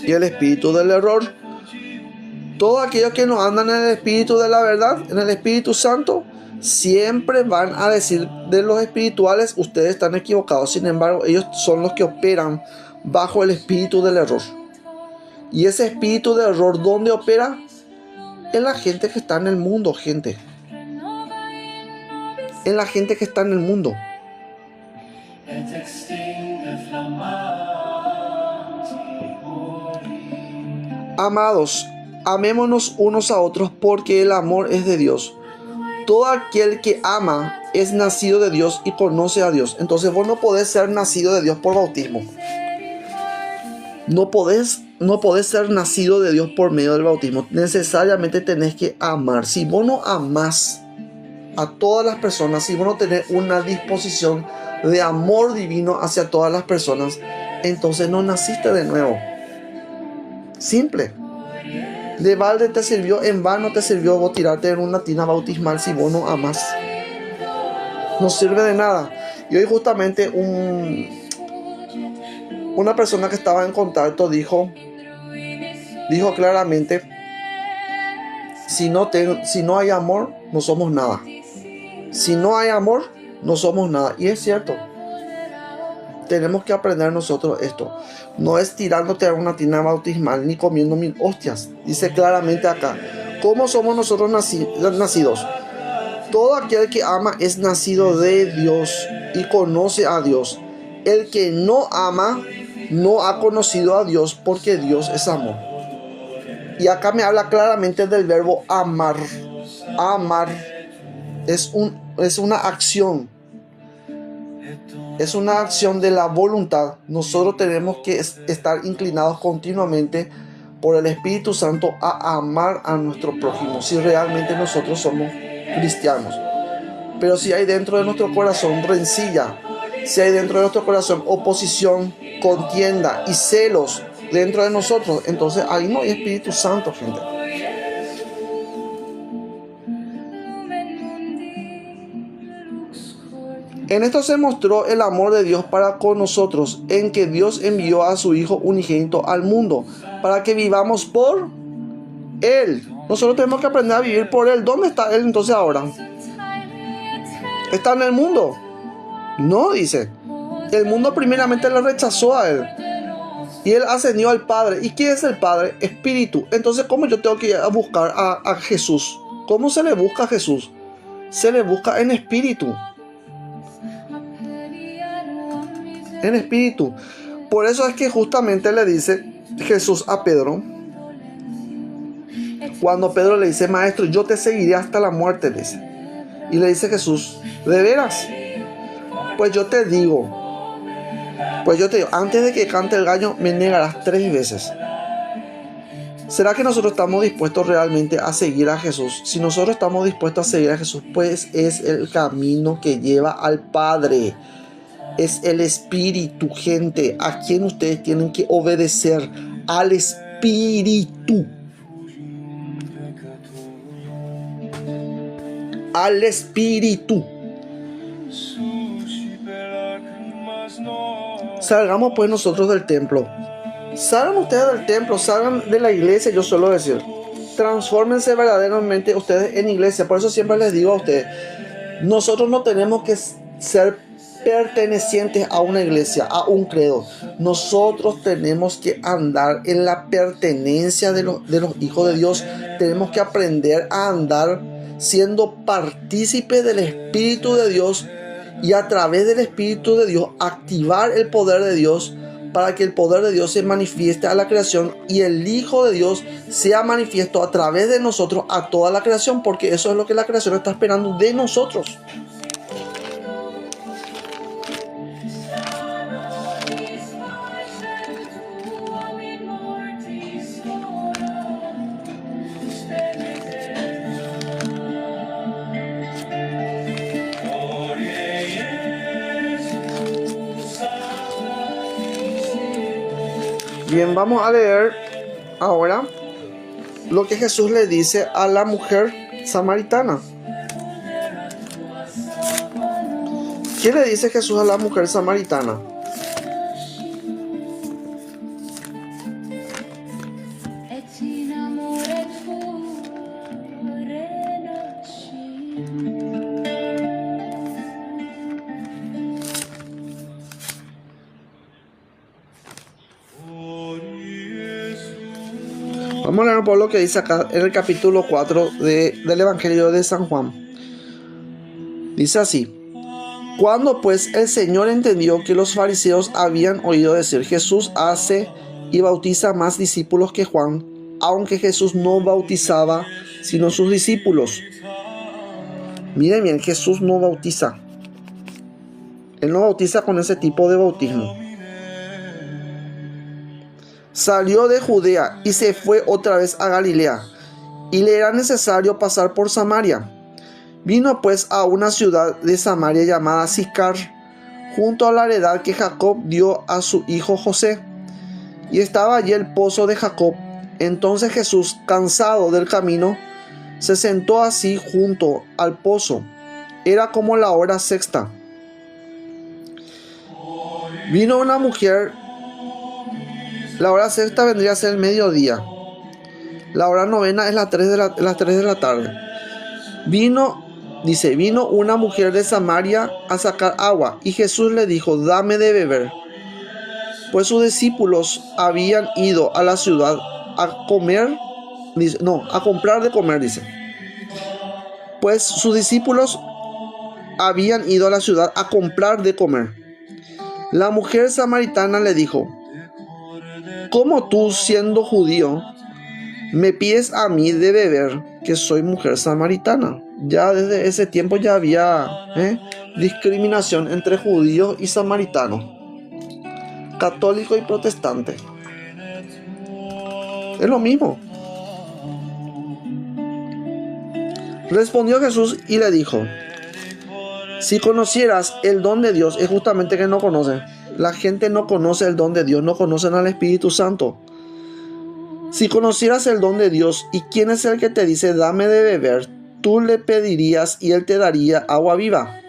y el espíritu del error. Todos aquellos que no andan en el espíritu de la verdad, en el Espíritu Santo, siempre van a decir de los espirituales, ustedes están equivocados. Sin embargo, ellos son los que operan bajo el espíritu del error. Y ese espíritu de error, ¿dónde opera? En la gente que está en el mundo, gente. En la gente que está en el mundo. Amados, amémonos unos a otros porque el amor es de Dios. Todo aquel que ama es nacido de Dios y conoce a Dios. Entonces vos no podés ser nacido de Dios por bautismo. No podés ser nacido de Dios por medio del bautismo. Necesariamente tenés que amar. Si vos no amás a todas las personas, si vos no tenés una disposición de amor divino hacia todas las personas, entonces no naciste de nuevo. Simple. De balde te sirvió, en vano te sirvió vos tirarte en una tina bautismal si vos no amás. No sirve de nada. Y hoy justamente una persona que estaba en contacto dijo claramente, si no hay amor, no somos nada. Si no hay amor, no somos nada. Y es cierto. Tenemos que aprender nosotros esto. No es tirándote a una tina bautismal ni comiendo 1000 hostias. Dice claramente acá. ¿Cómo somos nosotros nacidos? Todo aquel que ama es nacido de Dios y conoce a Dios. El que no ama no ha conocido a Dios porque Dios es amor. Y acá me habla claramente del verbo amar. Amar es una acción. Es una acción de la voluntad. Nosotros tenemos que estar inclinados continuamente por el Espíritu Santo a amar a nuestro prójimo, si realmente nosotros somos cristianos. Pero si hay dentro de nuestro corazón rencilla, si hay dentro de nuestro corazón oposición, contienda y celos dentro de nosotros, entonces ahí no hay Espíritu Santo, gente. En esto se mostró el amor de Dios para con nosotros, en que Dios envió a su Hijo unigénito al mundo, para que vivamos por Él. Nosotros tenemos que aprender a vivir por Él. ¿Dónde está Él entonces ahora? ¿Está en el mundo? No, dice. El mundo primeramente le rechazó a Él. Y Él ascendió al Padre. ¿Y quién es el Padre? Espíritu. Entonces, ¿cómo yo tengo que ir a buscar a Jesús? ¿Cómo se le busca a Jesús? Se le busca en espíritu. En espíritu. Por eso es que justamente le dice Jesús a Pedro, cuando Pedro le dice, maestro, yo te seguiré hasta la muerte, le dice. Y le dice Jesús, ¿de veras? Pues yo te digo, antes de que cante el gallo, me negarás 3 veces. ¿Será que nosotros estamos dispuestos realmente a seguir a Jesús? Si nosotros estamos dispuestos a seguir a Jesús, pues es el camino que lleva al Padre. Es el Espíritu, gente, a quien ustedes tienen que obedecer, al Espíritu. al Espíritu. Salgamos pues nosotros del templo. Salgan ustedes del templo, salgan de la iglesia, yo suelo decir. Transfórmense verdaderamente ustedes en iglesia. Por eso siempre les digo a ustedes, nosotros no tenemos que ser pertenecientes a una iglesia, a un credo. Nosotros tenemos que andar en la pertenencia de los hijos de Dios. Tenemos que aprender a andar siendo partícipes del Espíritu de Dios, y a través del Espíritu de Dios activar el poder de Dios, para que el poder de Dios se manifieste a la creación y el Hijo de Dios sea manifiesto a través de nosotros a toda la creación, porque eso es lo que la creación está esperando de nosotros. Bien, vamos a leer ahora lo que Jesús le dice a la mujer samaritana. ¿Qué le dice Jesús a la mujer samaritana? Vamos a leer un poco lo que dice acá en el capítulo 4 del Evangelio de San Juan. Dice así: Cuando pues el Señor entendió que los fariseos habían oído decir, Jesús hace y bautiza más discípulos que Juan, aunque Jesús no bautizaba sino sus discípulos. Miren bien, Jesús no bautiza. Él no bautiza con ese tipo de bautismo. Salió de Judea y se fue otra vez a Galilea, y le era necesario pasar por Samaria. Vino pues a una ciudad de Samaria llamada Sicar, junto a la heredad que Jacob dio a su hijo José, y estaba allí el pozo de Jacob. Entonces Jesús, cansado del camino, se sentó así junto al pozo. Era como la hora sexta. Vino una mujer. La hora sexta vendría a ser el mediodía. La hora novena es las 3 de la tarde. Vino una mujer de Samaria a sacar agua, y Jesús le dijo, dame de beber. Pues sus discípulos habían ido a la ciudad a comprar de comer, dice. Pues sus discípulos habían ido a la ciudad a comprar de comer. La mujer samaritana le dijo, ¿cómo tú, siendo judío, me pides a mí de beber, que soy mujer samaritana? Ya desde ese tiempo ya había discriminación entre judíos y samaritanos, católico y protestante. Es lo mismo. Respondió Jesús y le dijo, si conocieras el don de Dios, es justamente que no conocen. La gente no conoce el don de Dios, no conocen al Espíritu Santo. Si conocieras el don de Dios y quién es el que te dice dame de beber, tú le pedirías y él te daría agua viva.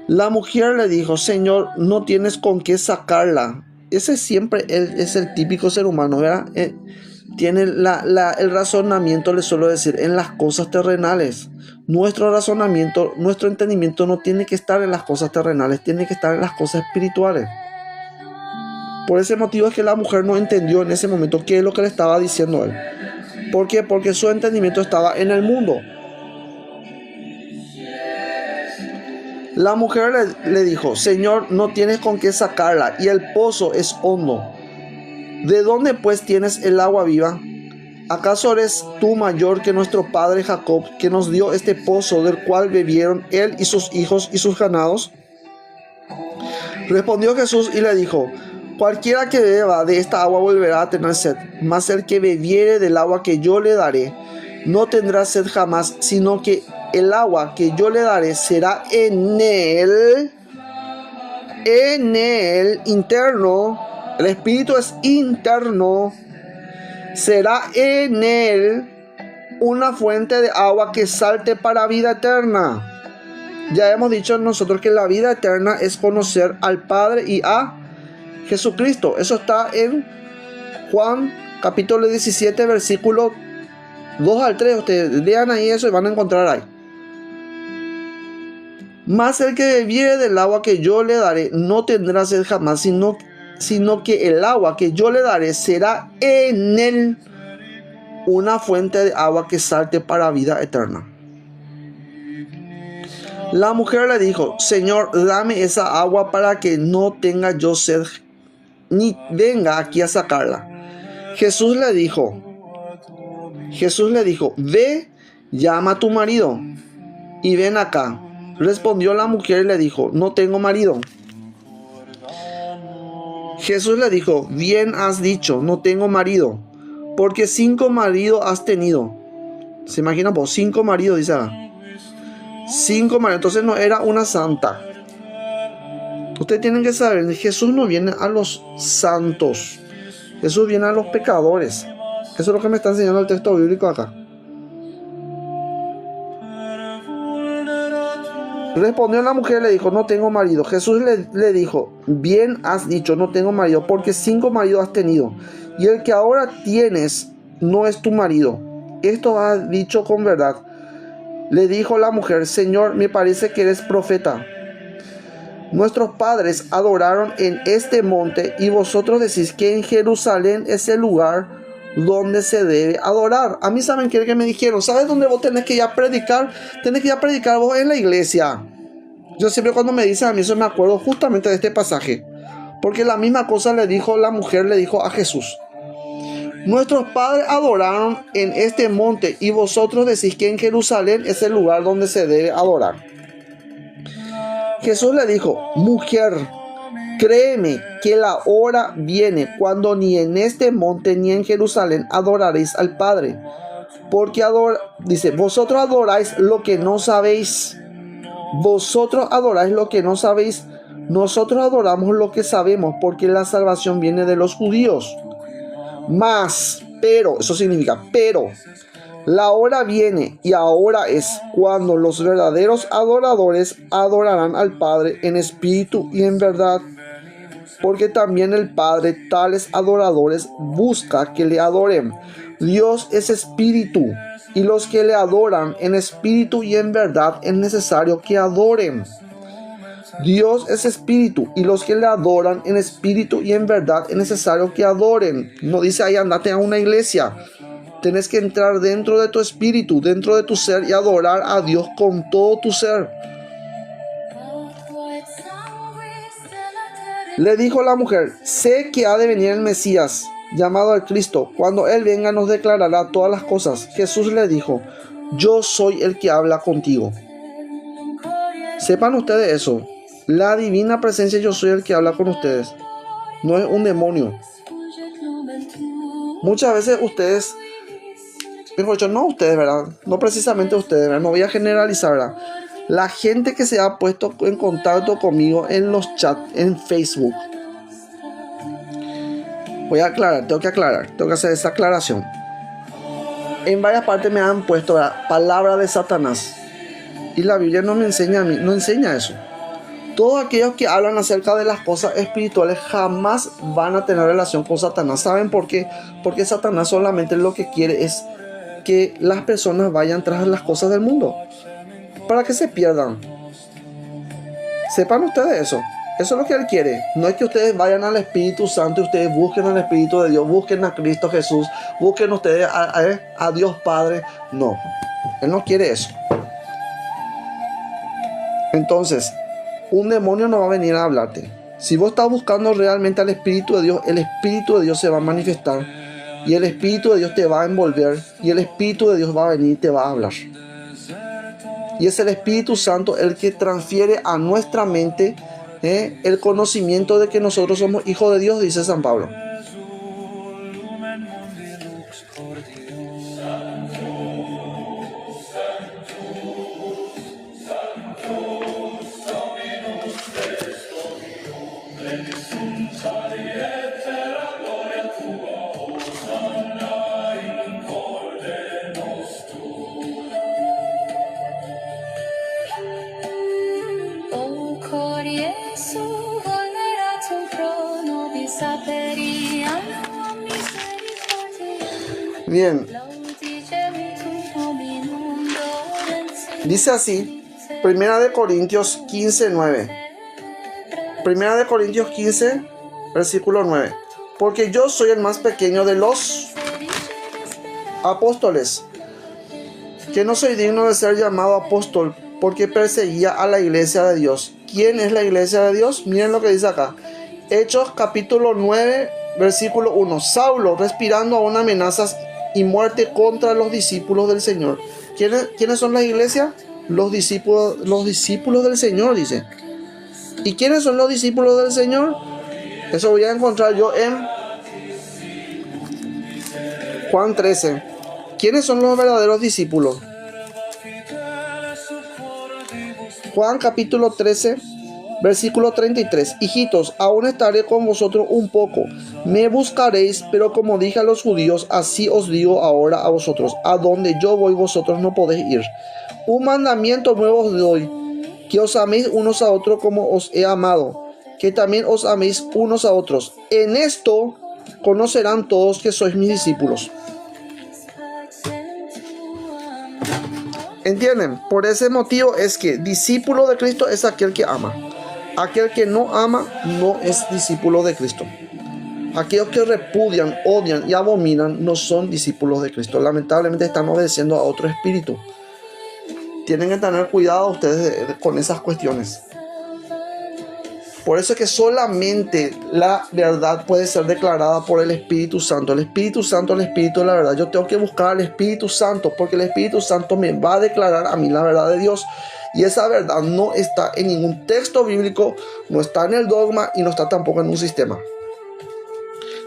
La mujer le dijo, Señor, no tienes con qué sacarla. Ese siempre es el típico ser humano, ¿verdad? Tiene el razonamiento, le suelo decir, en las cosas terrenales. Nuestro razonamiento, nuestro entendimiento no tiene que estar en las cosas terrenales, tiene que estar en las cosas espirituales. Por ese motivo es que la mujer no entendió en ese momento qué es lo que le estaba diciendo él. ¿Por qué? Porque su entendimiento estaba en el mundo. La mujer le dijo, Señor, no tienes con qué sacarla y el pozo es hondo. ¿De dónde pues tienes el agua viva? ¿Acaso eres tú mayor que nuestro padre Jacob, que nos dio este pozo del cual bebieron él y sus hijos y sus ganados? Respondió Jesús y le dijo, cualquiera que beba de esta agua volverá a tener sed, mas el que bebiere del agua que yo le daré no tendrá sed jamás, sino que el agua que yo le daré será en él interno. El Espíritu es interno. Será en él una fuente de agua que salte para vida eterna. Ya hemos dicho nosotros que la vida eterna es conocer al Padre y a Jesucristo. Eso está en Juan capítulo 17, versículo 2 al 3. Ustedes lean ahí eso y van a encontrar ahí. Mas el que bebiere del agua que yo le daré no tendrá sed jamás, sino que el agua que yo le daré será en él una fuente de agua que salte para vida eterna. La mujer le dijo: Señor, dame esa agua para que no tenga yo sed, ni venga aquí a sacarla. Jesús le dijo, ve, llama a tu marido y ven acá. Respondió la mujer y le dijo: no tengo marido. Jesús le dijo: bien has dicho, no tengo marido, porque 5 maridos has tenido. ¿Se imagina vos? 5 maridos, dice acá. 5 maridos, entonces no era una santa. Ustedes tienen que saber, Jesús no viene a los santos, Jesús viene a los pecadores. Eso es lo que me está enseñando el texto bíblico acá. Respondió la mujer y le dijo: no tengo marido. Jesús le dijo: bien has dicho, no tengo marido, porque 5 maridos has tenido, y el que ahora tienes no es tu marido. Esto has dicho con verdad. Le dijo la mujer: Señor, me parece que eres profeta. Nuestros padres adoraron en este monte, y vosotros decís que en Jerusalén es el lugar donde se debe adorar. A mí, ¿saben qué me dijeron? ¿Sabes dónde vos tenés que ir a predicar? Tenés que ir a predicar vos en la iglesia. Yo siempre cuando me dicen a mí eso me acuerdo justamente de este pasaje, porque la misma cosa le dijo la mujer, le dijo a Jesús: nuestros padres adoraron en este monte, y vosotros decís que en Jerusalén es el lugar donde se debe adorar. Jesús le dijo: mujer, créeme que la hora viene cuando ni en este monte ni en Jerusalén adoraréis al Padre. Porque dice, vosotros adoráis lo que no sabéis. Vosotros adoráis lo que no sabéis. Nosotros adoramos lo que sabemos, porque la salvación viene de los judíos. Pero, eso significa, pero, la hora viene y ahora es cuando los verdaderos adoradores adorarán al Padre en espíritu y en verdad. Porque también el Padre tales adoradores busca que le adoren. Dios es espíritu, y los que le adoran en espíritu y en verdad es necesario que adoren. Dios es espíritu, y los que le adoran en espíritu y en verdad es necesario que adoren. No dice ahí andate a una iglesia. Tienes que entrar dentro de tu espíritu, dentro de tu ser, y adorar a Dios con todo tu ser. Le dijo la mujer: sé que ha de venir el Mesías, llamado el Cristo. Cuando Él venga nos declarará todas las cosas. Jesús le dijo: yo soy el que habla contigo. Sepan ustedes eso. La divina presencia yo soy el que habla con ustedes. No es un demonio. Muchas veces ustedes, mejor dicho, no ustedes, ¿verdad? No precisamente ustedes, ¿verdad? No voy a generalizar, ¿verdad? La gente que se ha puesto en contacto conmigo en los chats, en Facebook. Voy a aclarar, tengo que hacer esa aclaración. En varias partes me han puesto la palabra de Satanás. Y la Biblia no me enseña a mí, no enseña eso. Todos aquellos que hablan acerca de las cosas espirituales jamás van a tener relación con Satanás. ¿Saben por qué? Porque Satanás solamente lo que quiere es que las personas vayan tras las cosas del mundo, para que se pierdan. Sepan ustedes eso. Eso es lo que Él quiere. No es que ustedes vayan al Espíritu Santo y ustedes busquen al Espíritu de Dios, busquen a Cristo Jesús, busquen ustedes a Dios Padre. No, Él no quiere eso. Entonces, un demonio no va a venir a hablarte. Si vos estás buscando realmente al Espíritu de Dios, el Espíritu de Dios se va a manifestar, y el Espíritu de Dios te va a envolver, y el Espíritu de Dios va a venir y te va a hablar. Y es el Espíritu Santo el que transfiere a nuestra mente el conocimiento de que nosotros somos hijos de Dios, dice San Pablo. Bien. Dice así, Primera de Corintios 15, 9. Primera de Corintios 15, versículo 9. Porque yo soy el más pequeño de los apóstoles, que no soy digno de ser llamado apóstol, porque perseguía a la iglesia de Dios. ¿Quién es la iglesia de Dios? Miren lo que dice acá. Hechos capítulo 9, versículo 1. Saulo, respirando aún amenazas y muerte contra los discípulos del Señor. ¿Quiénes son las iglesias? Los discípulos del Señor, dice. ¿Y quiénes son los discípulos del Señor? Eso voy a encontrar yo en Juan 13. ¿Quiénes son los verdaderos discípulos? Juan capítulo 13, versículo 33. Hijitos, aún estaré con vosotros un poco. Me buscaréis, pero como dije a los judíos, así os digo ahora a vosotros. A donde yo voy, vosotros no podéis ir. Un mandamiento nuevo os doy, que os améis unos a otros como os he amado, que también os améis unos a otros. En esto conocerán todos que sois mis discípulos. ¿Entienden? Por ese motivo es que discípulo de Cristo es aquel que ama. Aquel que no ama no es discípulo de Cristo. Aquellos que repudian, odian y abominan no son discípulos de Cristo. Lamentablemente están obedeciendo a otro espíritu. Tienen que tener cuidado ustedes con esas cuestiones. Por eso es que solamente la verdad puede ser declarada por el Espíritu Santo. El Espíritu Santo es el Espíritu de la verdad. Yo tengo que buscar al Espíritu Santo porque el Espíritu Santo me va a declarar a mí la verdad de Dios. Y esa verdad no está en ningún texto bíblico, no está en el dogma y no está tampoco en un sistema.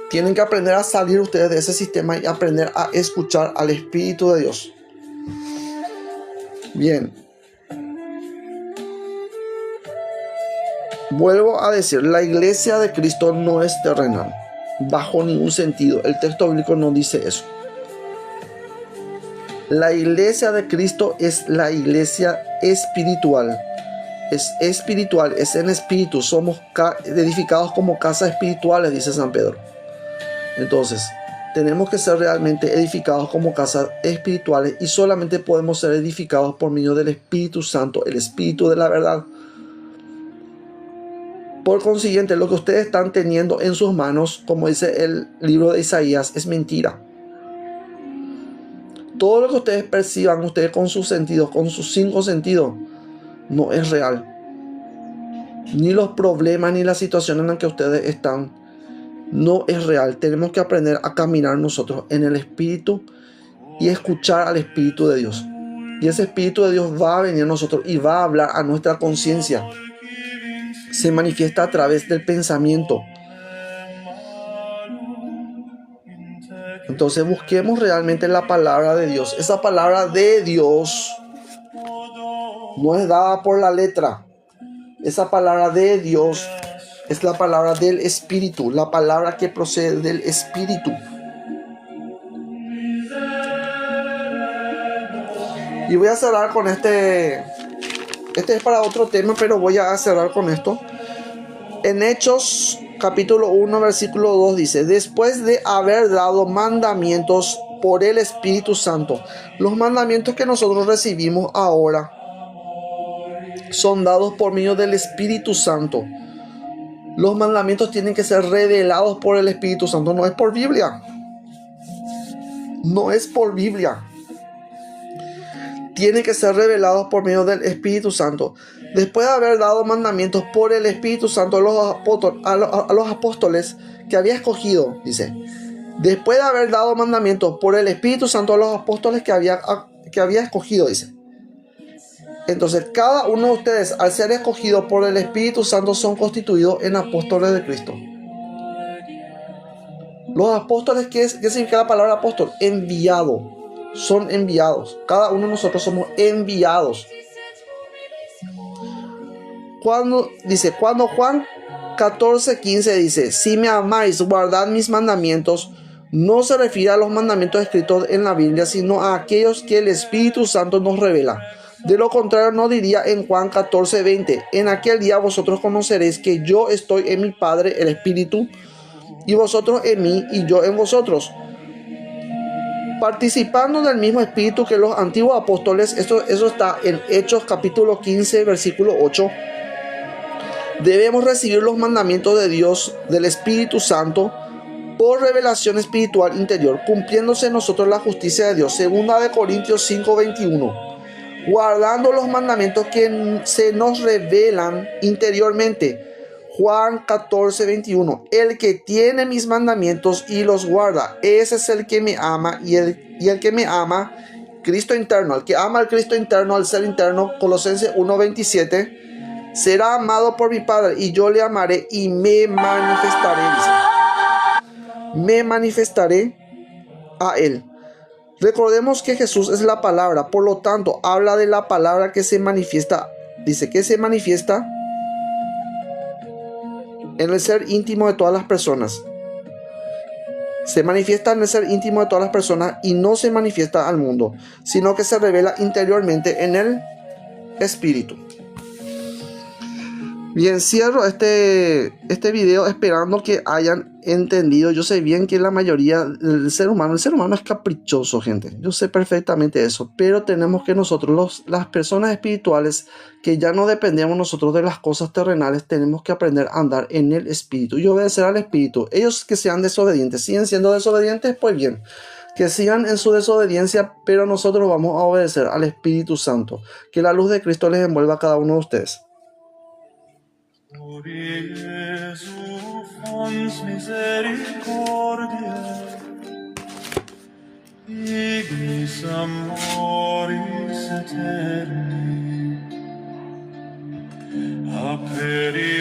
Tienen que aprender a salir ustedes de ese sistema y aprender a escuchar al Espíritu de Dios. Bien. Vuelvo a decir, la iglesia de Cristo no es terrenal, bajo ningún sentido. El texto bíblico no dice eso. La iglesia de Cristo es la iglesia espiritual. Es espiritual, es en espíritu. Somos edificados como casas espirituales, dice San Pedro. Entonces, tenemos que ser realmente edificados como casas espirituales y solamente podemos ser edificados por medio del Espíritu Santo, el Espíritu de la verdad. Por consiguiente, lo que ustedes están teniendo en sus manos, como dice el libro de Isaías, es mentira. Todo lo que ustedes perciban, ustedes con sus sentidos, con sus 5 sentidos, no es real. Ni los problemas, ni la situación en la que ustedes están, no es real. Tenemos que aprender a caminar nosotros en el Espíritu y escuchar al Espíritu de Dios. Y ese Espíritu de Dios va a venir a nosotros y va a hablar a nuestra conciencia. Se manifiesta a través del pensamiento. Entonces busquemos realmente la palabra de Dios. Esa palabra de Dios no es dada por la letra. Esa palabra de Dios es la palabra del Espíritu, la palabra que procede del Espíritu. Y voy a cerrar con este. Este es para otro tema, pero voy a cerrar con esto. En Hechos capítulo 1, versículo 2 dice: después de haber dado mandamientos por el Espíritu Santo. Los mandamientos que nosotros recibimos ahora son dados por medio del Espíritu Santo. Los mandamientos tienen que ser revelados por el Espíritu Santo, no es por Biblia. No es por Biblia. Tienen que ser revelados por medio del Espíritu Santo. Después de haber dado mandamientos por el Espíritu Santo a los apóstoles que había escogido, dice. Después de haber dado mandamientos por el Espíritu Santo a los apóstoles que había escogido, dice. Entonces, cada uno de ustedes, al ser escogidos por el Espíritu Santo, son constituidos en apóstoles de Cristo. Los apóstoles, ¿qué significa la palabra apóstol? Enviado. Son enviados. Cada uno de nosotros somos enviados. Cuando Juan 14:15 dice: si me amáis, guardad mis mandamientos, no se refiere a los mandamientos escritos en la Biblia, sino a aquellos que el Espíritu Santo nos revela. De lo contrario, no diría en Juan 14:20: en aquel día vosotros conoceréis que yo estoy en mi Padre, el Espíritu, y vosotros en mí y yo en vosotros, participando del mismo espíritu que los antiguos apóstoles. Eso está en Hechos capítulo 15, versículo 8. Debemos recibir los mandamientos de Dios, del Espíritu Santo, por revelación espiritual interior, cumpliéndose en nosotros la justicia de Dios. Segunda de Corintios 5, 21. Guardando los mandamientos que se nos revelan interiormente. Juan 14, 21. El que tiene mis mandamientos y los guarda, ese es el que me ama, y el que me ama, Cristo interno, el que ama al Cristo interno, al ser interno, Colosenses 1, 27, será amado por mi Padre, y yo le amaré y me manifestaré, dice. Me manifestaré a él. Recordemos que Jesús es la palabra, por lo tanto, habla de la palabra que se manifiesta. Dice que se manifiesta en el ser íntimo de todas las personas. Se manifiesta en el ser íntimo de todas las personas y no se manifiesta al mundo, sino que se revela interiormente en el Espíritu. Bien, cierro este video esperando que hayan entendido. Yo sé bien que la mayoría del ser humano es caprichoso, gente. Yo sé perfectamente eso, pero tenemos que nosotros, las personas espirituales, que ya no dependemos nosotros de las cosas terrenales, tenemos que aprender a andar en el Espíritu y obedecer al Espíritu. Ellos que sean desobedientes, siguen siendo desobedientes, pues bien, que sigan en su desobediencia, pero nosotros vamos a obedecer al Espíritu Santo. Que la luz de Cristo les envuelva a cada uno de ustedes. Jesu, fons misericordiae, ignis amoris eterni, aperi